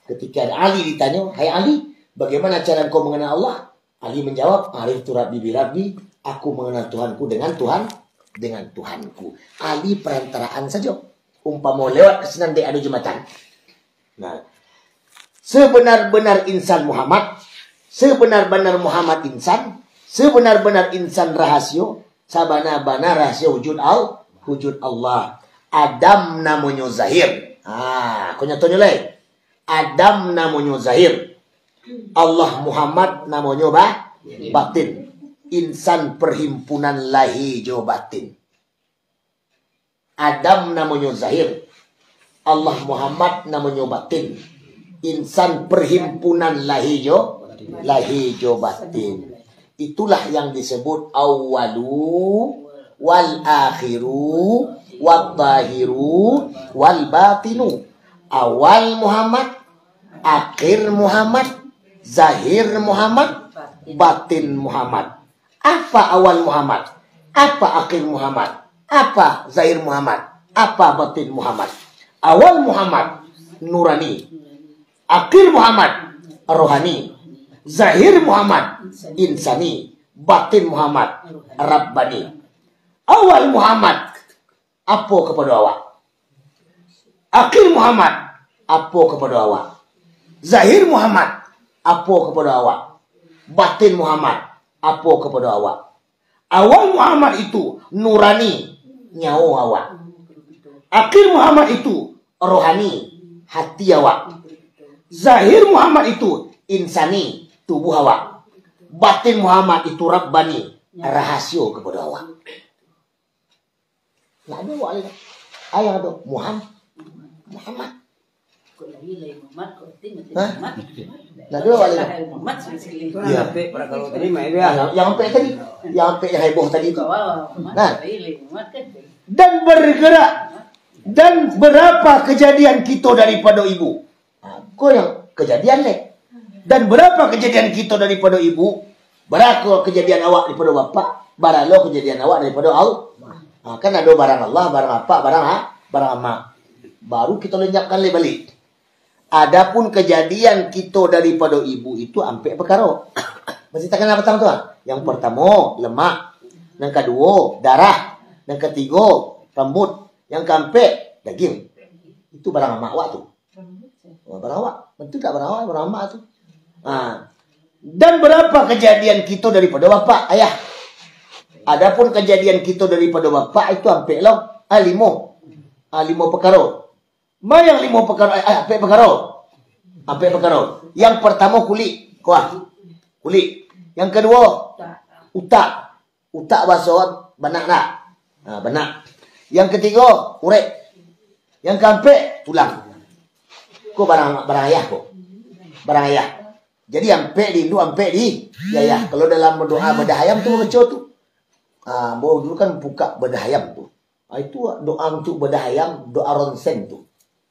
Ketika Ali ditanya, hai Ali, bagaimana cara engkau mengenal Allah? Ali menjawab, arif turabi birabi, aku mengenal Tuhanku dengan Tuhanku. Ali perantaraan saja. Umpama lewat kesenan dia ada jembatan. Nah, sebenar-benar insan Muhammad, sebenar-benar Muhammad insan, sebenar-benar insan rahasio, sabana-bana rahasia wujud Allah. Adam namanya zahir. Kau nyatanya lagi. Adam namanya zahir. Allah Muhammad namanya batin. Insan perhimpunan lahir batin. Adam namanya zahir. Allah Muhammad namanya batin. Insan perhimpunan lahir batin. Itulah yang disebut awwalu wal akhiru wal zahiru wal batinu. Awal Muhammad, akhir Muhammad, zahir Muhammad, batin Muhammad. Apa awal Muhammad? Apa akhir Muhammad? Apa zahir Muhammad? Apa batin Muhammad? Awal Muhammad nurani, akhir Muhammad rohani, zahir Muhammad insani, batin Muhammad rabbani. Awal Muhammad apa kepada awak? Akhir Muhammad, apa kepada awak? Zahir Muhammad, apa kepada awak? Batin Muhammad, apa kepada awak? Awal Muhammad itu nurani, nyawa awak. Akhir Muhammad itu rohani, hati awak. Zahir Muhammad itu insani, tubuh awak. Batin Muhammad itu rabbani, rahasia kepada awak. Nggak ada awak lagi. Ayah ada Muhammad. Kau lagi lagi Muhammad, kau tim Hah? Muhammad. Nggak ada awak lagi. Muhammad sekali. Ya. Pada kalau terima ya. Yang sampai tadi, yang sampai yang heboh tadi itu. Kau Muhammad, Nah. lagi Muhammad kan. Dan bergerak. Dan berapa kejadian kita daripada ibu? Kau yang kejadian ni. Dan berapa kejadian kita daripada ibu? Berapa kejadian awak daripada bapa? Baralo kejadian awak daripada Allah. Kan ada barang Allah, barang apa, barang ama. Baru kita lenyapkan balik. Adapun kejadian kita daripada ibu itu ampe perkara. Menceritakan apa tuan? Yang pertama lemak, yang kedua darah, yang ketiga rambut, yang keempat daging. Itu barang ama awak tu. Barang awak, betul tak barang awak, barang ama tu. Dan berapa kejadian kita daripada bapa, ayah? Adapun kejadian kita daripada bapa itu ampe lah. Lima perkara. Yang 5 perkara, ampe perkara. Ampe perkara. Yang pertama kulit, kulit. Yang kedua utak. Utak bahasa benak nak. Benak. Yang ketiga urat. Yang keempat tulang. Kau barang ayah kau. Barang ayah. Jadi ampe di Hindu, ampe di ya. Kalau dalam doa bedah ayam tu baca tu. Bawa dulu kan buka bedah ayam tu. Itu doa untuk bedah ayam, doa ronsen tu.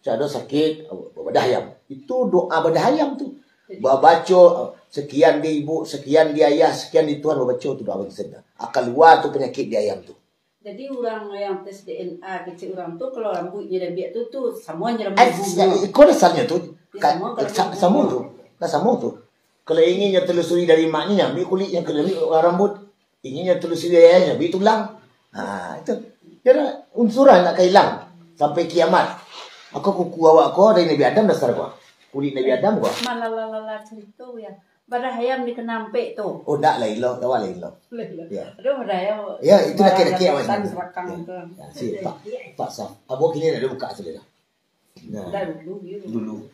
Ada sakit, bedah ayam. Itu doa bedah ayam tu. Baca sekian di ibu, sekian di ayah, sekian di Tuhan, baca tu doa ronsen. Akan luar tu penyakit di ayam tu. Jadi orang yang tes DNA kecil orang tu kalau rambutnya dan biak tu semuanya rambut Kau dasarnya tu. Sama tu. Sama tu. Kalau inginnya telusuri dari maknya, ambil kulit yang kena rambut. Inginnya telusuri dari ayahnya, ambil tulang. Itu. Jadi unsuran nak hilang sampai kiamat. Aku kuku awak kau dari Nabi Adam dasar kau. Kulit Nabi Adam kau. Malalala cerita ya. Pada hayam dikenampe tu. Oh dak lah ilo, awak lah ilo. Ya. Aduh pada hayam. Ya, itu dah kira-kira macam ni. Ya, si Pak Saf. Abang kini dah buka sudah. Nah. Dulu.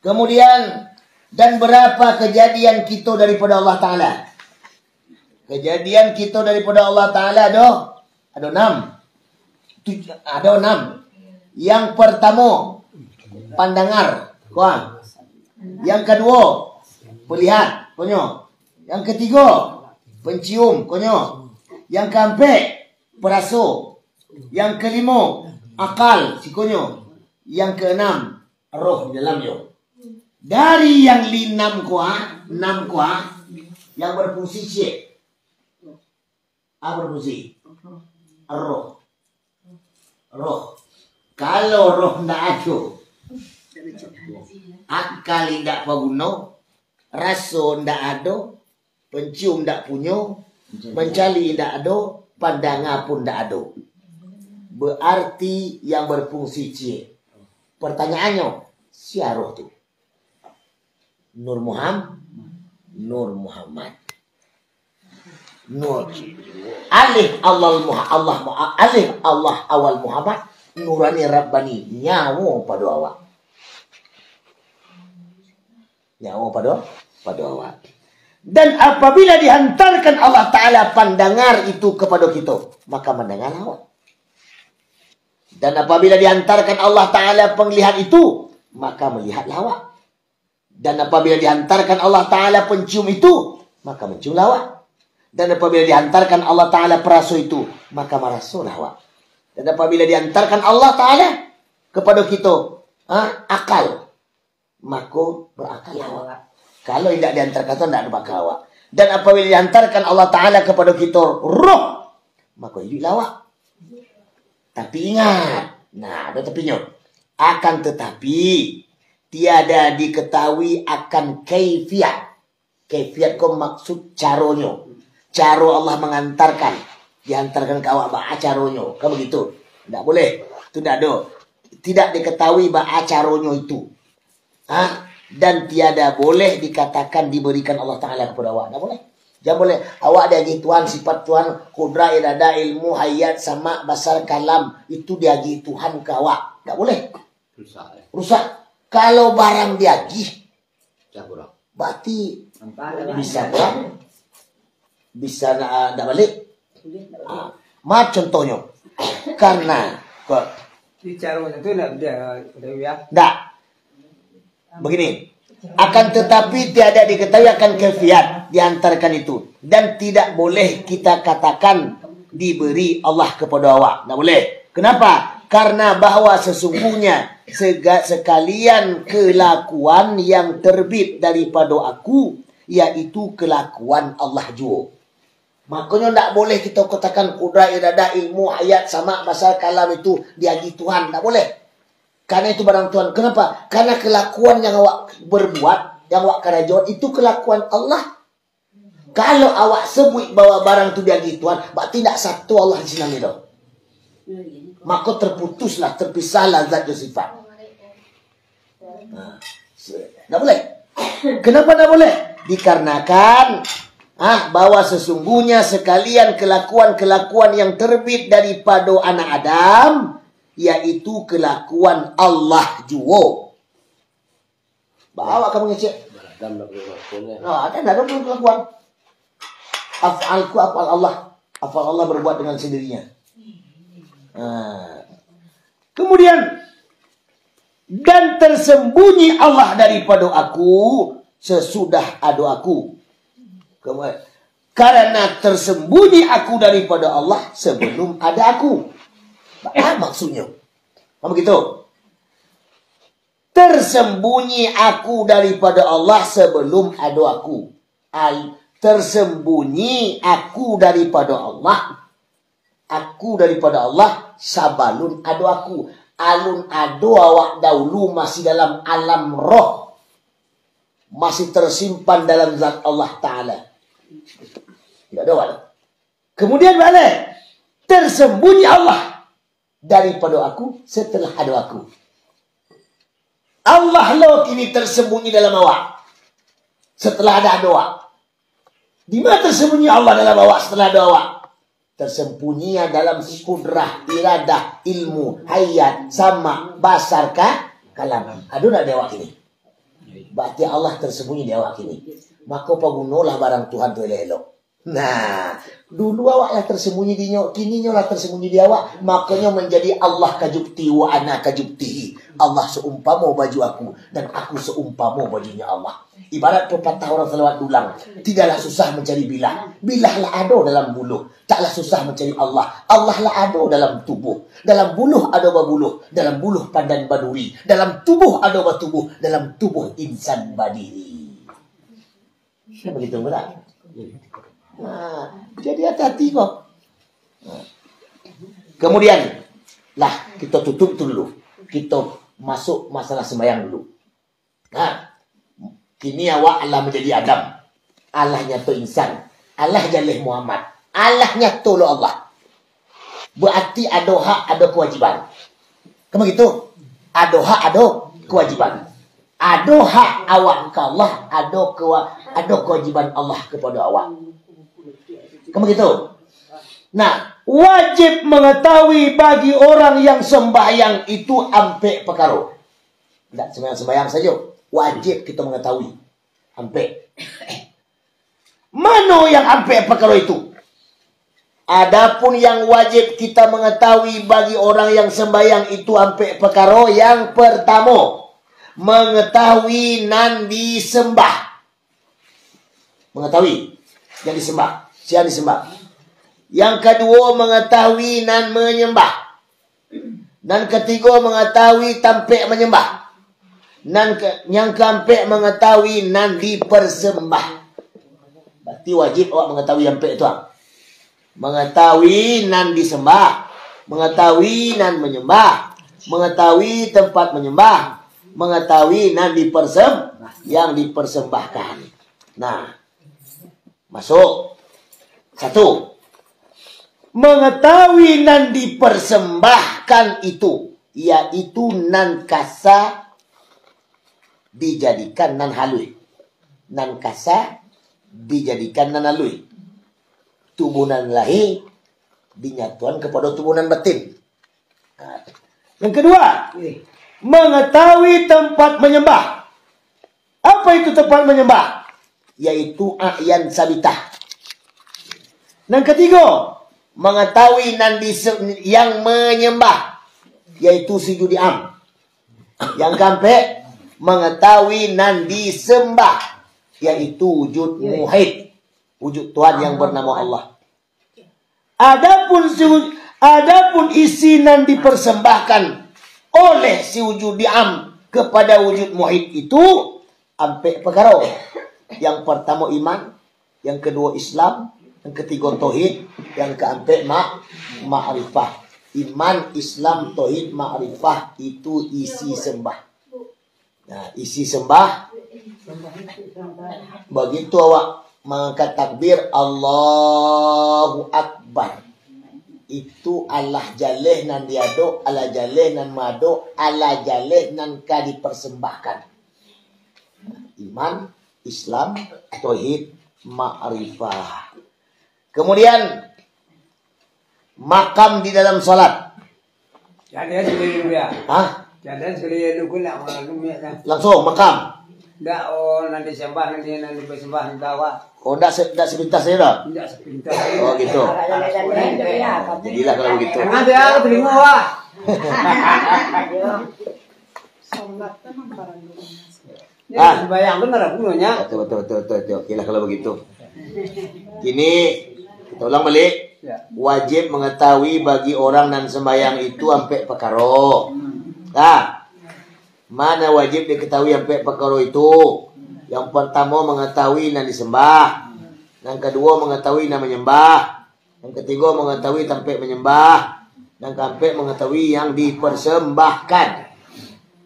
Kemudian dan berapa kejadian kita daripada Allah Taala? Kejadian kita daripada Allah Taala ada 6. Ada 6. Yang pertama pandangar, kuang. Yang kedua melihat, konyo. Yang ketiga pencium, konyo. Yang keempat perasa. Yang kelima akal, si konyo. Yang keenam roh di dalamnya. Dari yang 6 kuah yang berfungsi cik. Apa berfungsi? Roh. Kalau roh tidak ada, akal tidak berguna, rasa tidak ada, pencium tidak punya, mencari tidak ada, pandangan pun tidak ada. Berarti yang berfungsi cik. Pertanyaannya, siapa roh tu? Nur Muhammad. Nur. Alif Allah awal Muhammad. Nurani Rabbani, nyawa pada awak. Nyawa pada awak. Dan apabila dihantarkan Allah Ta'ala pandangar itu kepada kita, maka mendengar awak. Dan apabila dihantarkan Allah Ta'ala penglihat itu, maka melihatlah awak. Dan apabila dihantarkan Allah Ta'ala pencium itu, maka menciumlah awak. Dan apabila dihantarkan Allah Ta'ala perasa itu, maka merasalah awak. Dan apabila dihantarkan Allah Ta'ala kepada kita akal, maka berakal awak. Kalau tidak dihantarkan itu, tidak ada bakal awak. Dan apabila dihantarkan Allah Ta'ala kepada kita roh, maka hiduplah awak. Tapi ingat, ada tapinya. Akan tetapi tiada diketahui akan kaifiat. Kaifiat kau maksud caranya. Cara Allah mengantarkan. Dihantarkan ke awak caranya. Kan begitu. Tak boleh. Itu tak ada. Tidak diketahui caranya itu. Dan tiada boleh dikatakan diberikan Allah Ta'ala kepada awak. Tak boleh. Jangan boleh. Awak ada Tuhan, sifat Tuhan, kudra, irada, ilmu, hayat, sama, basar, kalam. Itu dia Tuhan ke awak. Tak boleh. Rusak. Kalau barang dia berarti bisa kurang. Bisa tak balik. Contohnya. Karena caranya itu tidak ya. Tak. Begini. Akan tetapi tiada diketahui akan kefiat diantarkan itu. Dan tidak boleh kita katakan diberi Allah kepada awak. Tak boleh. Kenapa? Karena bahwa sesungguhnya sekalian kelakuan yang terbit daripada aku, yaitu kelakuan Allah juga. Makanya tak boleh kita katakan kudrat, iradah, ilmu, hayat, sama, basar, kalam itu diagi Tuhan. Tak boleh. Karena itu barang Tuhan. Kenapa? Karena kelakuan yang awak berbuat, yang awak kerajaan, itu kelakuan Allah. Kalau awak sebut bahwa barang itu diagi Tuhan, berarti tak satu Allah di sini itu. Maka terputuslah, terpisahlah zat dan sifat. Tak boleh. Kenapa tak boleh? Dikarenakan bahwa sesungguhnya sekalian kelakuan-kelakuan yang terbit daripada anak Adam, yaitu kelakuan Allah juga. Bawa kamu ngecek. Ada kelakuan. Af'alku af'al Allah. Af'al Allah berbuat dengan sendirinya. Kemudian, dan tersembunyi Allah daripada aku sesudah ada aku. Karena tersembunyi aku daripada Allah sebelum ada aku. Apa maksudnya? Apa begitu? Tersembunyi aku daripada Allah sebelum ada aku. Tersembunyi aku daripada Allah. Aku daripada Allah sabalun ada aku. Alun ado awak dahulu masih dalam alam roh. Masih tersimpan dalam zat Allah Ta'ala. Tidak ada wala. Kemudian balik. Tersembunyi Allah daripada aku setelah ada aku. Allah lo kini tersembunyi dalam awak. Setelah ada awak. Di mana tersembunyi Allah dalam awak setelah ada awak? Tersembunyi dalam kudrah, iradah, ilmu, hayat, sama, basar, kalam. Ada tak di awak ini? Berarti Allah tersembunyi di awak ini. Maka pagunolah barang Tuhan tu elok. Nah, dulu awaklah tersembunyi di nyok, kini nyolah tersembunyi di awak. Makanya menjadi Allah kajubti wa ana kajubtihi. Allah seumpama baju aku dan aku seumpama bajunya Allah. Ibarat pepatah orang selawat dulang. Tidaklah susah mencari bilah. Bilahlah ada dalam buluh. Taklah susah mencari Allah. Allah lah ada dalam tubuh. Dalam buluh ada babuluh. Dalam buluh pandan baduri. Dalam tubuh ada batubuh. Dalam tubuh insan badiri. Begitu berat. Jadi hati-hati kok. Kemudian lah kita tutup dulu. Kita masuk masalah sembahyang dulu. Kini awak Allah menjadi Adam. Allahnya tu insan. Allah jalih Muhammad. Allahnya tu lo Allah. Berarti ada hak, ada kewajiban. Kamu gitu? Ada hak, ada kewajiban. Ada hak awak ke Allah, ada kewajiban Allah kepada awak. Kamu gitu? Nah, wajib mengetahui bagi orang yang sembahyang itu ampe perkara. Tidak sembahyang saja. Wajib kita mengetahui. Ampe. Mana yang ampe perkara itu? Adapun yang wajib kita mengetahui bagi orang yang sembahyang itu ampe perkara yang pertama. Mengetahui nan disembah. Mengetahui yang disembah. Siapa disembah? Yang kedua mengetahui nan menyembah. Dan ketiga mengetahui tampik menyembah. Yang keempat mengetahui nan dipersembah. Berarti wajib awak mengetahui yang empat itu. Mengetahui nan disembah, mengetahui nan menyembah, mengetahui tempat menyembah, mengetahui nan yang dipersembahkan. Nah, masuk. Satu. mengetahui nan dipersembahkan itu, yaitu nan kasa dijadikan nan halui. Nan kasa dijadikan nan halui. Tubuh nan lahir dinyatuan kepada tubuh nan batin. Nah, yang kedua, mengetahui tempat menyembah. Apa itu tempat menyembah? Yaitu a'yan sabitah. Yang ketiga, mengetahui yang menyembah, yaitu sujud am. Yang keempat, mengetahui nan disembah, yaitu wujud muhid, wujud Tuhan yang bernama Allah. Adapun isi nan dipersembahkan oleh si wujud am kepada wujud muhid itu ampe perkara. Yang pertama iman, yang kedua Islam, yang ketiga tauhid, yang keempat ma'rifah. Iman, Islam, tauhid, ma'rifah itu isi sembah. Nah, isi sembah begitu awak mengangkat takbir Allahu Akbar. Itu Allah jaleh nan diado, Allah jaleh nan mado, Allah jaleh nan ka dipersembahkan. Iman, Islam, tauhid, ma'rifah. Kemudian makam di dalam salat. Jadi sekali dulu ya. Hah? Jadi sekali dulu nak malam ya. Langsung makam. Dah nanti sembah nanti bersembah nanti awak. Oh, enggak sepintas saya dah. Tidak sepintas. Oh, gitu. Jadilah kalau begitu. Jangan dia terima awak. Bayang benar punya. Betul. Oke lah kalau begitu. Kini kita ulang balik. Wajib mengetahui bagi orang nan sembahyang itu sampai perkara. Nah, mana wajib diketahui sampai perkara itu? Yang pertama mengetahui nan disembah. Yang kedua mengetahui nan menyembah. Yang ketiga mengetahui sampai menyembah. Yang keempat mengetahui yang dipersembahkan.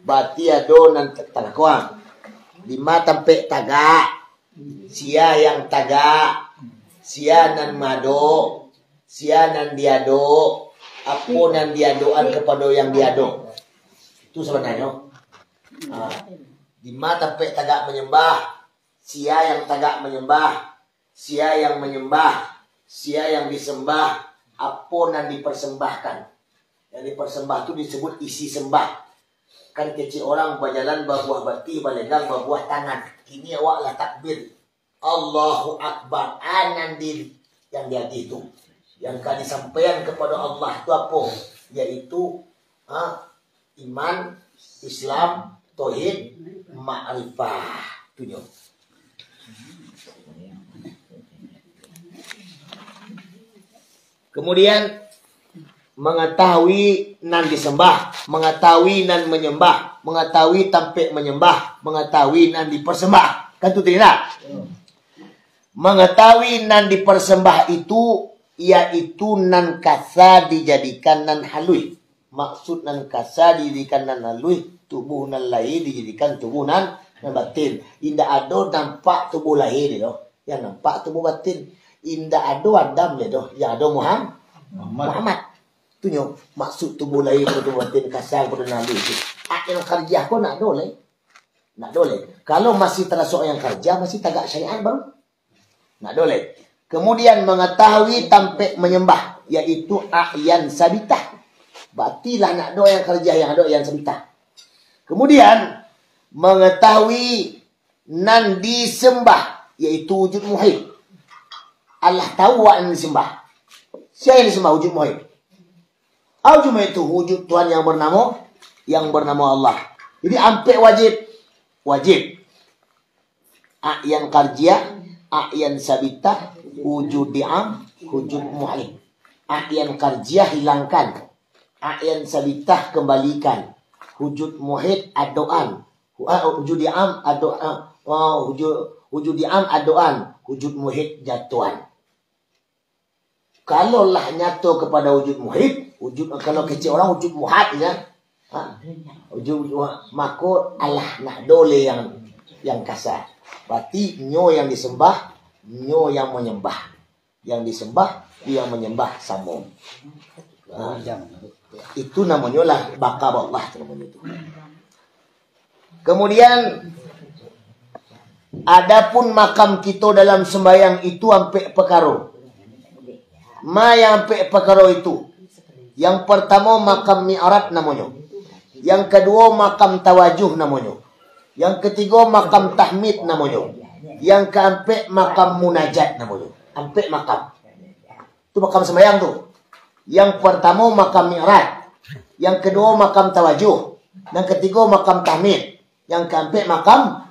Berarti ada nan tagakuang. 5 sampai tagak. Sia yang tagak. Sia nan mado. Sia nan diado. Apa nan diadoan kepada yang diado. Itu sebenarnya. 5 sampai tagak menyembah. Sia yang tagak menyembah. Sia yang menyembah. Sia yang disembah. Apa nan dipersembahkan. Yang dipersembah itu disebut isi sembah. Kan kecil orang berjalan berbuah bati, berlegang berbuah tangan. Kini awaklah takbir. Allahu Akbar. Anan diri. Yang dia itu. Yang kali sampaian kepada Allah itu apa? Yaitu iman, Islam, tauhid, ma'rifah. Tunjuk. Kemudian mengetahui nan disembah, mengetahui nan menyembah, mengetahui tampik menyembah, mengetahui nan dipersembah. Kan itu tidak? Mengetahui nan dipersembah itu yaitu nan kasa dijadikan nan halui. Maksud nan kasa dijadikan nan halui, tubuh nan lahir dijadikan tubuh nan batin. Indah ada nampak tubuh lahir dia, yang nampak tubuh batin. Indah ada Adam dia, yang ada Muhammad. Tunjuk maksud tubuh lahir tubuh batin kasar pada nabi itu. Yang kerja pun nak boleh. Nak boleh. Kalau masih terasuk yang kerja masih tagak syariat baru. Nak boleh. Kemudian mengetahui tampik menyembah yaitu a'yan sabitah. Berartilah nak doa yang kerja yang ada yang sabitah. Kemudian mengetahui nan disembah yaitu wujud muhid. Allah tahu apa yang disembah. Siapa yang disembah wujud muhid? Cuma itu wujud Tuhan yang bernama Allah. Jadi ampe wajib. A'yan karjia, a'yan sabita, wujud di'am, wujud mu'alim. A'yan karjia hilangkan. A'yan sabita kembalikan. Wujud muhid adoan. Wujud di'am adoan. Wujud di'am adoan. Wujud muhid jatuhan. Kalau lah nyata kepada wujud muhid, kalau kecil orang wujud muhad ya. Wujud maka Allah nak dole yang kasar. Berarti nyo yang disembah, nyo yang menyembah. Yang disembah dia menyembah sambung. Nah, itu namanya lah bakab Allah namanya itu. Kemudian adapun makam kita dalam sembahyang itu ampe perkara. Yang ampe perkara itu. Yang pertama makam mi'raj namanya. Yang kedua makam tawajuh namanya. Yang ketiga makam tahmid namanya. Yang keempat makam munajat namanya. Ampe makam. Itu makam sembahyang tuh. Yang pertama makam mi'raj. Yang kedua makam tawajuh. Yang ketiga makam tahmid. Yang keempat makam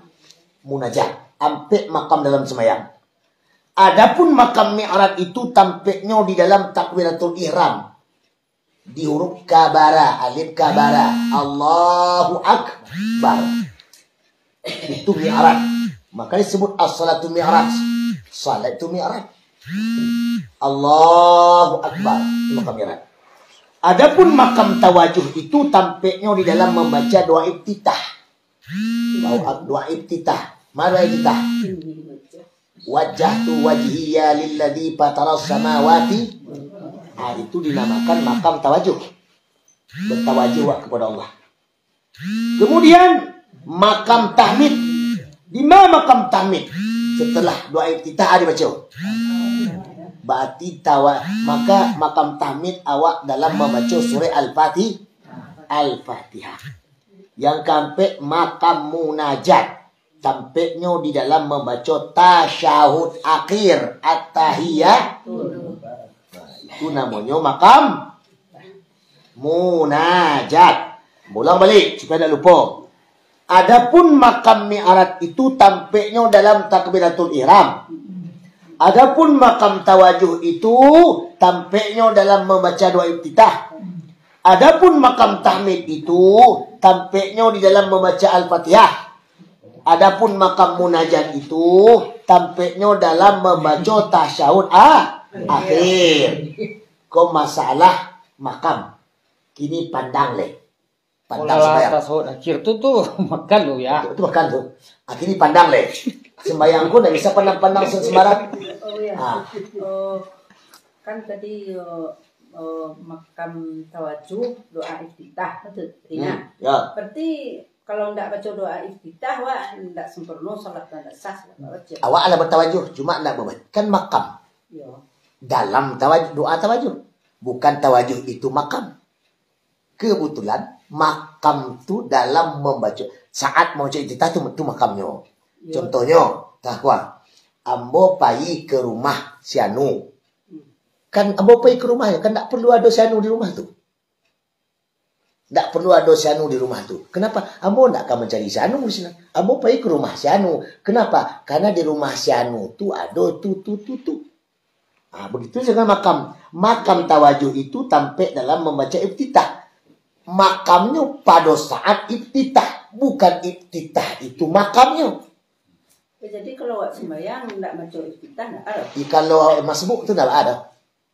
munajat. Ampe makam dalam sembahyang. Adapun makam mi'raj itu tampaknya di dalam takbiratul ihram. Di huruf kabara, alif kabara, Allahu Akbar. Itu mi'raj. Maka disebut as-salatu mi'raj. Salat itu mi'raj. Allahu Akbar. Itu makam mi'raj. Adapun makam tawajuh itu tampaknya di dalam membaca doa iftitah. Doa iftitah. Mana iftitah? Wajjahtu wajhiya lilladzi fataras samawati. Nah, itu dinamakan makam tawajuh. Bertawajuh kepada Allah. Kemudian makam tahmid. Di mana makam tahmid? Setelah doa iftitah dibaca. Berarti maka makam tahmid awak dalam membaca surah Al-Fatihah. Yang keempat makam munajat. Tampaknya di dalam membaca tasyahud akhir at-tahiyat. Itu namanya makam munajat. Ulang balik supaya tidak lupa. Adapun makam mi'raj itu tampaknya dalam takbiratul ihram. Adapun makam tawajuh itu tampaknya dalam membaca doa iftitah. Adapun makam tahmid itu tampaknya di dalam membaca Al-Fatihah. Adapun makam munajat itu tampaknya dalam membaca tasyahud akhir. Kau masalah makam. Kini pandang le. Pandang sembahyang. Tasyahud akhir tuh makan lo ya. Itu makan tuh. Kini pandang le. Sembahyangku tidak bisa pandang-pandang sembarang. Oh ya. Kan tadi makam tawajuh doa iftitah betul. Ya. Berarti kalau tidak baca doa iftitah, wah tidak sempurna salat tidak sah. Awak ada bertawajuh, cuma tidak membaca. Kan makam. Ya. Dalam tawajuh, doa tawajuh. Bukan tawajuh itu makam. Kebetulan makam itu dalam membaca. Saat membaca iftitah itu makamnya. Ya. Contohnya, takwa. Ambo pergi ke rumah si Anu. Kan ambo pergi ke rumahnya, kan tidak perlu ada si Anu di rumah tuh. Tak perlu ada si Anu di rumah tu. Kenapa? Ambo tak akan mencari si Anu di sini. Ambo pergi ke rumah si Anu. Kenapa? Karena di rumah si Anu tu ada tu. Ah, begitu dengan makam. Makam tawajuh itu tampil dalam membaca iftitah. Makamnya pada saat iftitah. Bukan iftitah itu makamnya. Jadi kalau sembahyang tidak baca iftitah tidak ada. Kalau masbuk tu tidak ada.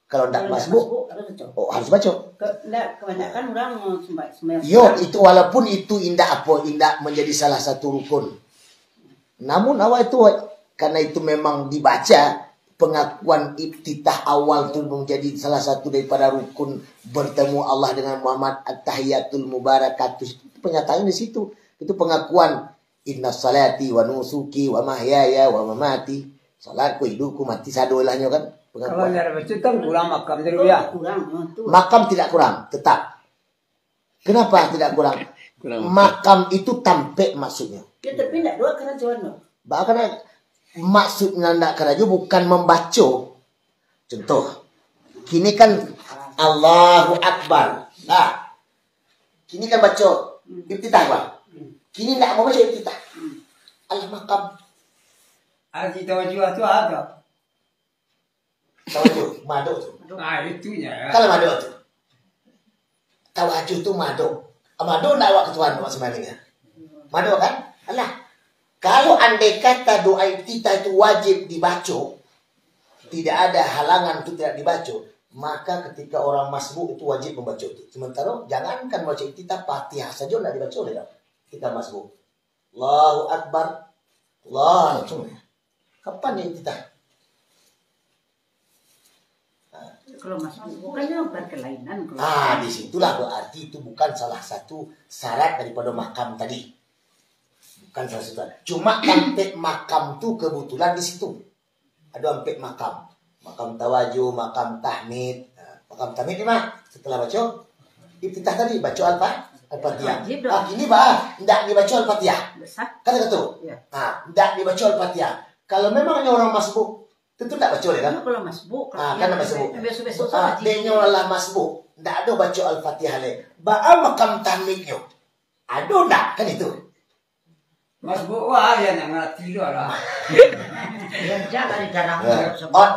Kalau tidak masbuk, harus baca. Kebanyakan orang sembahyang. Yo, itu walaupun itu indah menjadi salah satu rukun. Namun awal itu karena itu memang dibaca pengakuan iftitah awal itu menjadi salah satu daripada rukun bertemu Allah dengan Muhammad at-tahiyatul mubarakatus. Itu pernyataan di situ. Itu pengakuan inna salati wa nusuki wa mahyaya wa mamati. Salatku, hidupku, mati sadolahnya kan. Kalau nyara baca kan kurang makam dulu ya. Makam tidak kurang, tetap. Kenapa tidak kurang? Makam itu tampek maksudnya. Ya tapi tidak doa karena jalan. Bahkan maksudnya tidak kerja bukan membaca. Contoh, kini kan Allahu Akbar. Nah, kini kan baca iftitah bang. Kini tidak mau baca iftitah. Allah makam. Arti tawajuh itu ada. Tawajuh, madu tu. Nah itunya. Kalau madu tu. Tawajuh tu madu. Madu nak awak ketuan awak sebenarnya. Madu kan? Alah. Kalau andai kata doa iftitah itu wajib dibaca, tidak ada halangan itu tidak dibaca, maka ketika orang masbuk itu wajib membaca itu. Sementara jangankan baca iftitah, Fatihah saja tidak dibaca oleh kita masbuk. Allahu Akbar. Allah. Kapan iftitah? Kalau masbuk bukannya berkelainan. Disitulah berarti itu bukan salah satu syarat daripada makam tadi. Bukan salah satu. Cuma ampek makam tuh kebetulan di situ. Ada ampek makam. Makam tawajuh, makam tahmid. Makam tahmid ni mah setelah baca iftitah tadi baca Al-Fatihah. Ini tidak dibaca Al-Fatihah. Kata tu. Tidak dibaca Al-Fatihah. Kalau memangnya orang masbuk, tentu tak baca kan? Kalau masbuk, karena masbuk. Besok-besok dia orang masbuk, tidak ada baca Al-Fatihah le. Ba'a makam tahmidnya. Ada tak kan itu? Masbuk wah ya nak tidur lah. Yang jaga di dalam.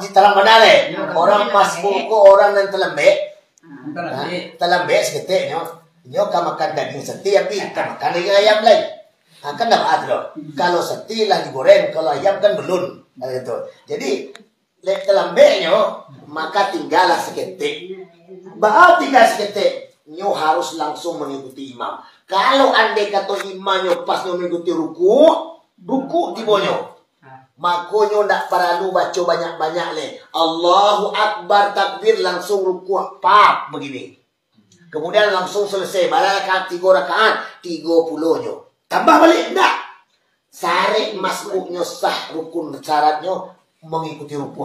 Di dalam mana le? Orang masbuk ko orang yang telembek. Telembek seketiknya. Nyo ka makan daging seti tapi ka makan daging ayam lain. Kan dah ada. Kalau seti lah digoreng, kalau ayam kan belum. Gitu. Jadi telembeknya maka tinggallah seketik. Ba'a tinggal seketik. Nyo harus langsung mengikuti imam. Kalau andai kata imamnya pas mengikuti ruku di bonyo. Makonyo ndak perlu baca banyak-banyak le. Allahu Akbar takbir langsung ruku pap begini. Kemudian langsung selesai. Rakaat 3 rakaat 30 nyo. Tambah balik enggak. Syarat masbuknya sah rukun syaratnya mengikuti ruku.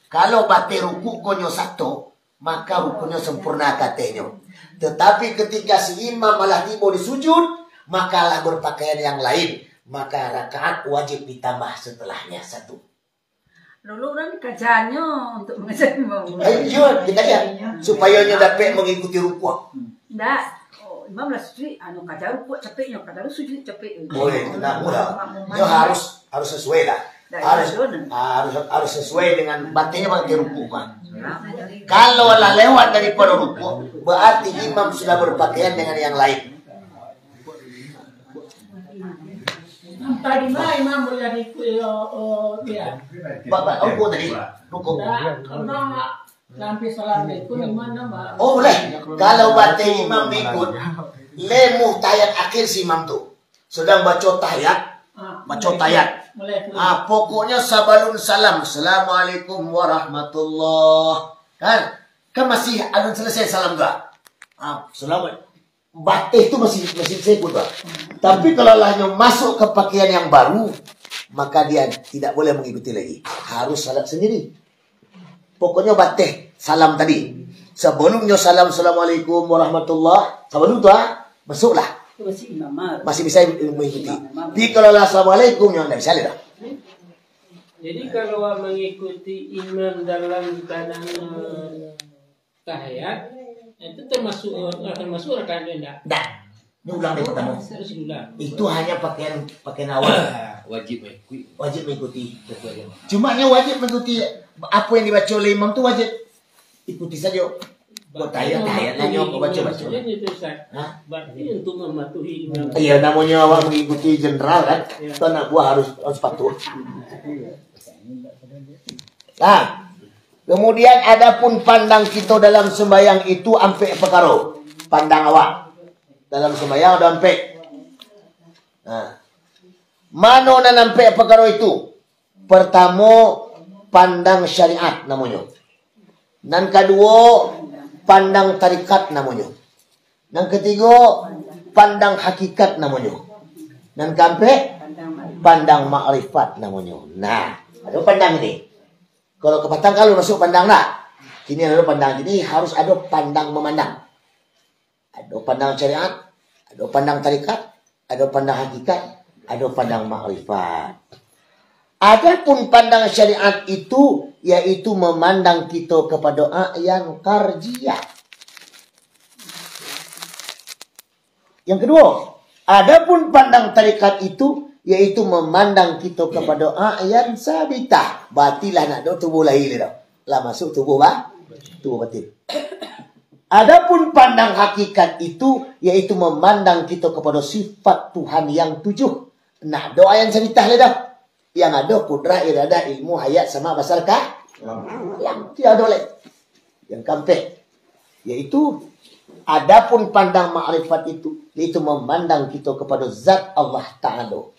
Kalau batal ruku konyo satu, maka rukunnya sempurna katanya. Tetapi ketika si imam malah tiba di sujud, makalah berpakaian yang lain. Maka rakaat wajib ditambah setelahnya 1. Dulu kan kerjanya untuk mengajar imam. Ayo kita lihat supaya nyo dapat mengikuti ruku. Ndak. Imam lah sujud, kajar ruku cepetnya, kajar sujud cepet. Boleh, tidak mudah. Nyo harus sesuai lah. Harus sesuai dengan batinya bagi ruku kan. Kalau lah lewat daripada ruku, berarti imam sudah berpakaian dengan yang lain. Tadi mah imam boleh ikut dia. Bapak, tadi ruku. Karena sampai salam itu imam nama. Boleh. Kalau baca imam ikut, lemuh tayat akhir si imam tu. Sedang baca tayat. Pokoknya sabalun salam. Assalamualaikum warahmatullah. Kan masih ada selesai salam gak? Assalamualaikum. Batih itu masih sekut gak? Tapi kalau lahnya masuk ke pakaian yang baru, maka dia tidak boleh mengikuti lagi. Harus salat sendiri. Pokoknya batih salam tadi. Sebelumnya salam Assalamualaikum warahmatullah. Sebelum tu masuklah. Masih bisa mengikuti. Tapi kalau Assalamualaikum yang tidak bisa lihat. Jadi kalau mengikuti imam dalam keadaan tahiyat itu termasuk rakaatnya enggak? Enggak. Ini ulang dari pertama. Harus diulang. Itu hanya pakaian awal. Wajib mengikuti. Cuma wajib mengikuti apa yang dibaca oleh imam tu wajib ikuti saja. Buat tayat nanya kau baca. Berarti untuk mematuhi imam. Iya, namanya awak mengikuti jenderal kan. Itu anak buah harus patuh. Kemudian adapun pandang kita dalam sembahyang itu ampe perkara. Pandang awak dalam sembahyang ada ampe. Mano nan ampe perkara itu? Pertama pandang syariat namanya. Dan kedua pandang tarikat namanya. Dan ketiga pandang hakikat namanya. Dan keempat pandang ma'rifat namanya. Nah, ada pandang ini. Kalau ke Patang kalau masuk pandang nak. Ini ada pandang. Jadi harus ada pandang memandang. Ada pandang syariat, ada pandang tarikat, ada pandang hakikat, ada pandang ma'rifat. Adapun pandang syariat itu yaitu memandang kita kepada a'yan karjiyah. Yang kedua, adapun pandang tarikat itu yaitu memandang kita kepada a'yan sabitah. Batilah nak ada tubuh lahir dah. Lah masuk tubuh tubuh batin. Adapun pandang hakikat itu yaitu memandang kita kepada sifat Tuhan yang 7. Nak doa yang sabitah dah. Yang ada kudrah, iradah, ilmu, hayat sama basar yang tiada lain. Yang keempat yaitu adapun pandang ma'rifat itu yaitu memandang kita kepada zat Allah Ta'ala.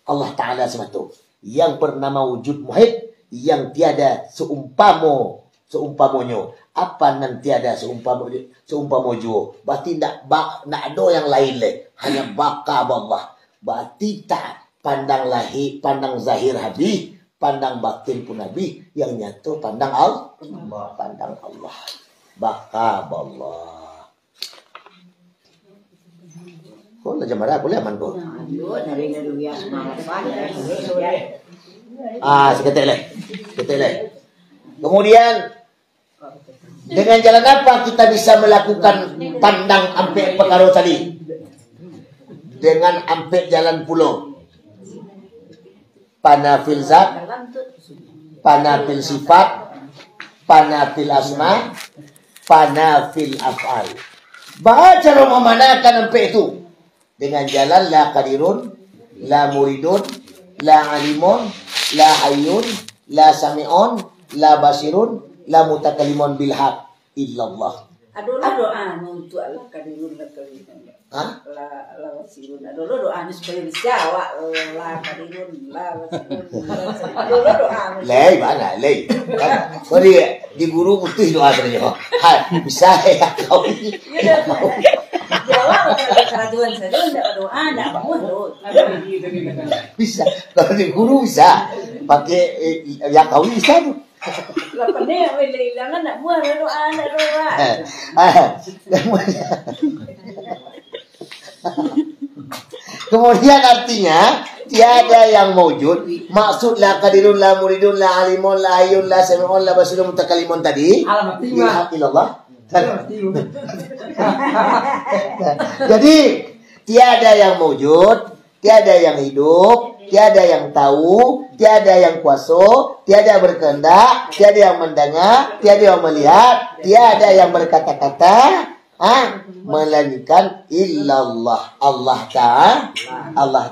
Allah Ta'ala semata yang bernama wujud muhit yang tiada seumpama seumpamonyo. Apa nanti ada seumpamojo. Berarti nak ada yang lain le. Hanya baka Allah. Berarti tak pandang lahir, pandang zahir habis, pandang batin pun habis. Yang nyata pandang Allah. Pandang Allah. Baka Allah. Kau lah jam mana boleh aman kau? Seketik leh. Kemudian dengan jalan apa kita bisa melakukan pandang ampe perkara tadi? Dengan ampe jalan pulau. Panafil zat, panafil sifat, panafil asma, panafil af'al. Baca memanakan ampe itu dengan jalan la qadirun, la muridun, la alimun, la hayyun, la sami'un, la basirun, la mutakalimun bil haq illallah. Adalah doa untuk Allah kadirun la kadirun. La basirun. Adalah doa supaya bisa la kadirun la basirun. Adalah doa. Lei mana lei. Kau di guru putih doa terjadi. Bisa ya kau. Jawab kerajuan saja enggak doa enggak mau. Bisa. Kalau di guru bisa. Pakai ya kau bisa tuh. Lapan ni, jangan nak buat doa. Kemudian artinya tiada yang mewujud. Maksud la qadirun, la muridun, la alimun, la hayyun, la sami'un, la basirun, mutakalimun tadi. Alhamdulillah. Jadi tiada yang mewujud, tiada yang hidup, tiada yang tahu, tiada yang kuasa, tiada berkehendak, tiada yang mendengar, tiada yang melihat, tiada yang berkata-kata, melainkan illallah, Allah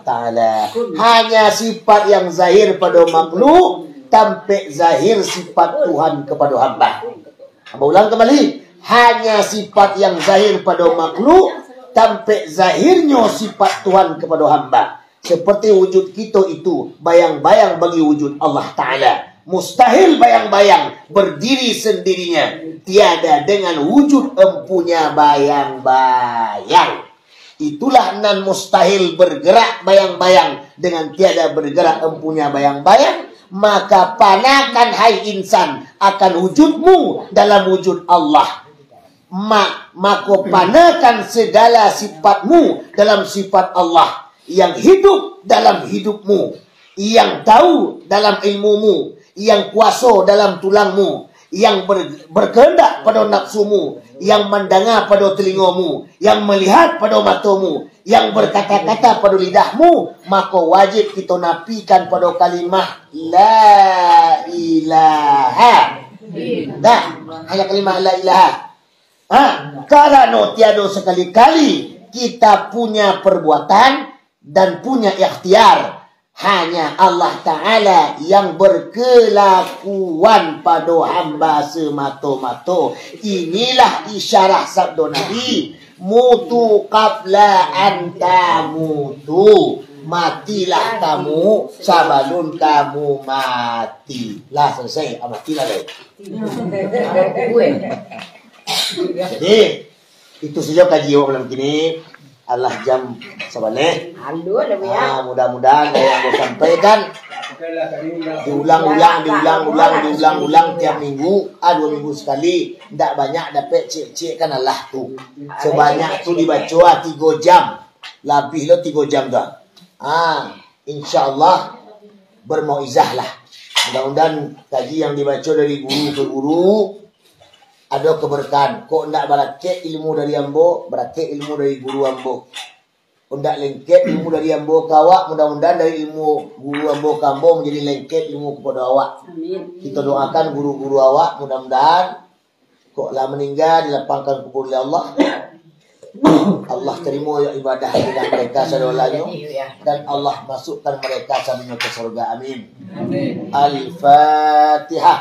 Ta'ala. Hanya sifat yang zahir pada makhluk, tampak zahir sifat Tuhan kepada hamba. Hamba ulang kembali. Hanya sifat yang zahir pada makhluk, tampak zahirnya sifat Tuhan kepada hamba. Seperti wujud kita itu bayang-bayang bagi wujud Allah Ta'ala. Mustahil bayang-bayang berdiri sendirinya. Tiada dengan wujud empunya bayang-bayang. Itulah nan mustahil bergerak bayang-bayang dengan tiada bergerak empunya bayang-bayang. Maka panakan hai insan akan wujudmu dalam wujud Allah. Maka panakan segala sifatmu dalam sifat Allah. Yang hidup dalam hidupmu, yang tahu dalam ilmumu, yang kuasa dalam tulangmu, yang berkehendak pada nafsumu, yang mendengar pada telingamu, yang melihat pada matamu, yang berkata-kata pada lidahmu, maka wajib kita nafikan pada kalimah la ilaha. Dah, hanya kalimah la ilaha. Karena tiada sekali-kali kita punya perbuatan dan punya ikhtiar. Hanya Allah Ta'ala yang berkelakuan pada hamba semata-mata. Inilah isyarat sabda Nabi. Mutu qabla anta mutu. Matilah kamu sabalun kamu mati. Lah selesai. Matilah deh. Jadi itu saja kaji malam kini. Allah jam sebalik. Mudah-mudahan yang saya sampaikan diulang tiap minggu, 2 minggu sekali. Tidak banyak dapat cek kan Allah tu. Sebanyak tu dibaca 3 jam. Lebih lo 3 jam dah. InsyaAllah bermauizah lah. Mudah-mudahan kaji yang dibaca dari guru ke guru ada keberkahan. Kok ndak beraket ilmu dari ambo, beraket ilmu dari guru ambo. Kok ndak lengket ilmu dari ambo ke awak, mudah-mudahan dari ilmu guru ambo ke ambo menjadi lengket ilmu kepada awak. Amin. Kita doakan guru-guru awak, mudah-mudahan kok lah meninggal dilapangkan kubur oleh Allah. Allah terima ibadah dengan mereka sadolanya dan Allah masukkan mereka samanya ke surga. Amin. Al-Fatihah.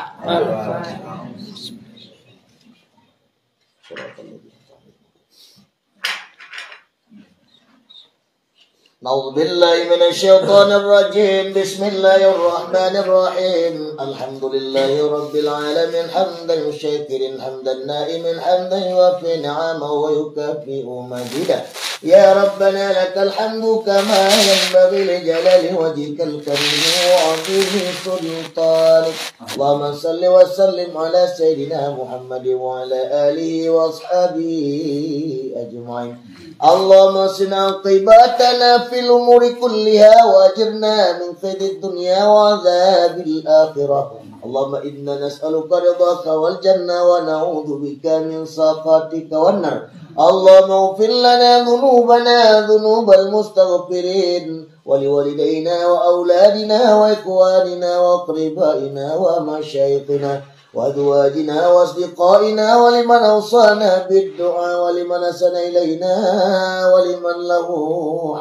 أعوذ بالله من الشيطان الرجيم بسم الله الرحمن الرحيم الحمد لله رب العالمين حمدا شاكر حمدا نائما حمدا يوفي نعمه ويكافئ مزيدا يا ربنا لك الحمد كما ينبغي لجلال وجهك الكريم وعظيم سلطانك اللهم صل وسلم على سيدنا محمد وعلى آله وأصحابه أجمعين اللهم اصلح عاقبتنا في الأمور كلها وأجرنا من خير الدنيا وعذاب الآخرة اللهم إنا نسألك رضاك والجنة ونعوذ بك من سخطك والنار اللهم اغفر لنا ذنوبنا ذنوب المستغفرين ولوالدينا وأولادنا وإخواننا وأقربائنا ومشايخنا وأزواجنا وأصدقائنا ولمن أوصانا بالدعاء ولمن أحسن إلينا ولمن له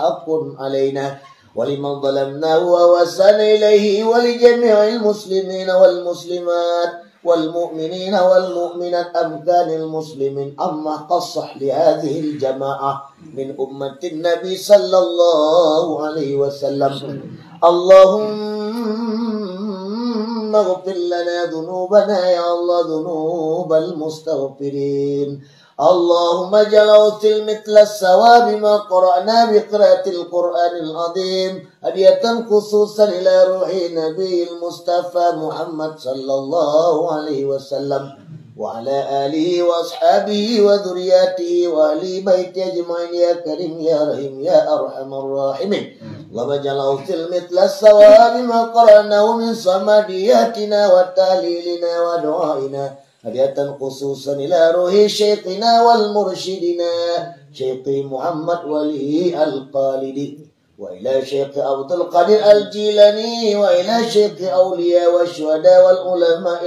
حق علينا ولمن ظلمناه وأوسن إليه ولجميع المسلمين والمسلمات والمؤمنين والمؤمنات أمكان المسلمين أما قصح لهذه الجماعة من أمة النبي صلى الله عليه وسلم اللهم اغفر لنا ذنوبنا يا الله ذنوب المستغفرين اللهم اجعل أوصل مثل الثواب ما قرأنا بقراءة القرآن العظيم هدية خصوصا إلى روح نبي المصطفى محمد صلى الله عليه وسلم وعلى آله وأصحابه وذرياته وأهل بيته أجمعين يا كريم يا رحيم يا أرحم الراحمين اللهم اجعل أوصل مثل الثواب ما قرأناه من صمدياتنا وتهليلنا ودعائنا هدية خصوصا إلى روح شيخنا والمرشدنا شيخ محمد ولي القالدي وإلى شيخ عبد القادر الجيلاني وإلى شيخ أولياء والشهداء والعلماء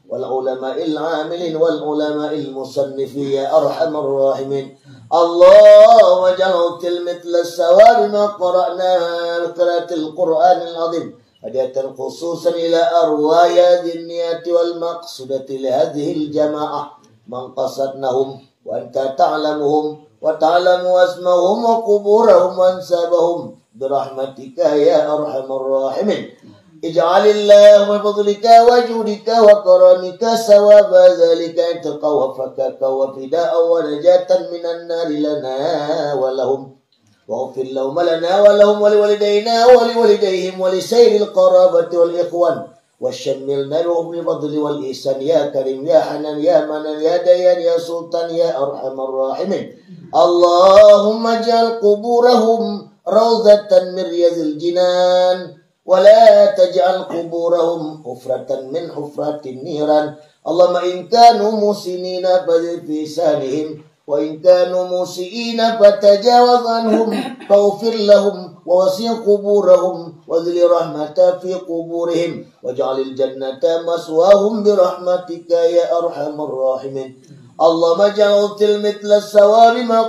والعلماء المصنفين يا أرحم الراحمين اللهم اجعل مثل الثواب ما قرأنا بقراءة القرآن العظيم هدية خصوصا إلى أرواح هذه النيات والمقصودة لهذه الجماعة من قصدناهم وأنت تعلمهم وتعلم اسمهم وقبورهم وانسابهم برحمتك يا أرحم الراحمين اجعل الله بفضلك وجودك وكرمك ثواب ذلك عتقا وفكاك وفداء ونجاة من النار لنا ولهم واغفر لهم لنا ولهم ولوالدينا ولوالديهم ولسائر القرابة والإخوان وشملنا لهم بالفضل والإحسان يا كريم يا حنان يا منان يا ديان يا سلطان يا أرحم الراحمين اللهم اجعل قبورهم روضة من رياض الجنان ولا تجعل قبورهم حفرة من حفرات النيران اللهم إن كانوا محسنين فزد في لسانهم وإن كانوا مسيئين فتجاوز عنهم فاغفر لهم ووسع قبورهم وذل رحمة في قبورهم واجعل الجنة مسواهم برحمتك يا أرحم الراحمين اللهم اجعل مثل الثواب ما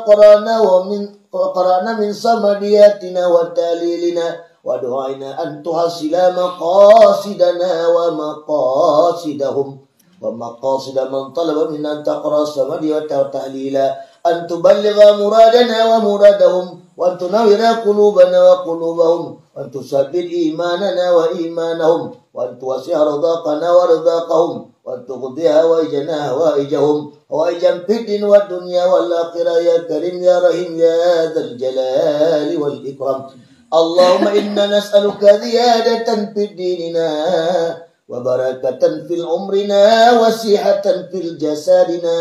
قرأنا من صمدياتنا وتهليلنا ودعائنا أن تحصل مقاصدنا ومقاصدهم ومقاصد من طلب منا أن تقرأ الصمديات وتهليلا أن تبلغ مرادنا ومرادهم وأن تنور قلوبنا وقلوبهم وأن تثبت إيماننا وإيمانهم وأن توسع رزقنا ورزقهم وأن تقضي هوائجنا هوائجهم هوائجا في الدين والدنيا والآخرة يا كريم يا رحيم يا ذا الجلال والإكرام اللهم إنا نسألك زيادة في ديننا وبركة في عمرنا وصحة في جسدنا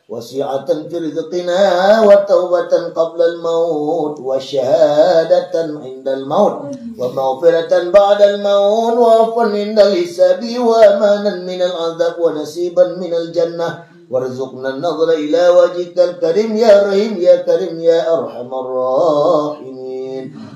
وسعة في رزقنا وتوبة قبل الموت وشهادة عند الموت ومغفرة بعد الموت وعفوا عند الحساب وأمانا من العذاب ونصيبا من الجنة وارزقنا النظر إلى وجهك الكريم يا رحيم يا كريم يا أرحم الراحمين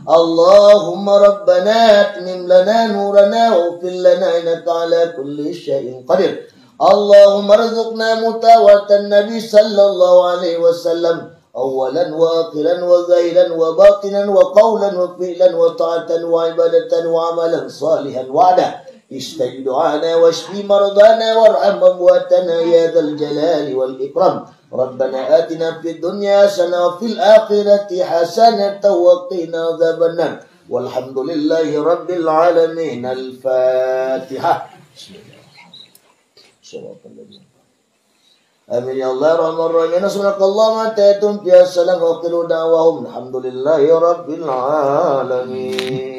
اللهم ربنا أتمم لنا نورنا واغفر لنا إنك على كل شيء قدير اللهم ارزقنا متابعة النبي صلى الله عليه وسلم أولا وآخرا وظاهرا وباطنا وقولا وفعلا وطاعة وعبادة وعملا صالحا وعدا استجب دعانا واشف مرضانا وارحم أمواتنا يا ذا الجلال والإكرام ربنا آتنا في الدنيا حسنة وفي الآخرة حسنة وقنا عذاب النار والحمد لله رب العالمين الفاتحة آمين يا الله الرحمن الرحيم سبحانك اللهم أنت فيها السلام وقل دعواهم الحمد لله رب العالمين.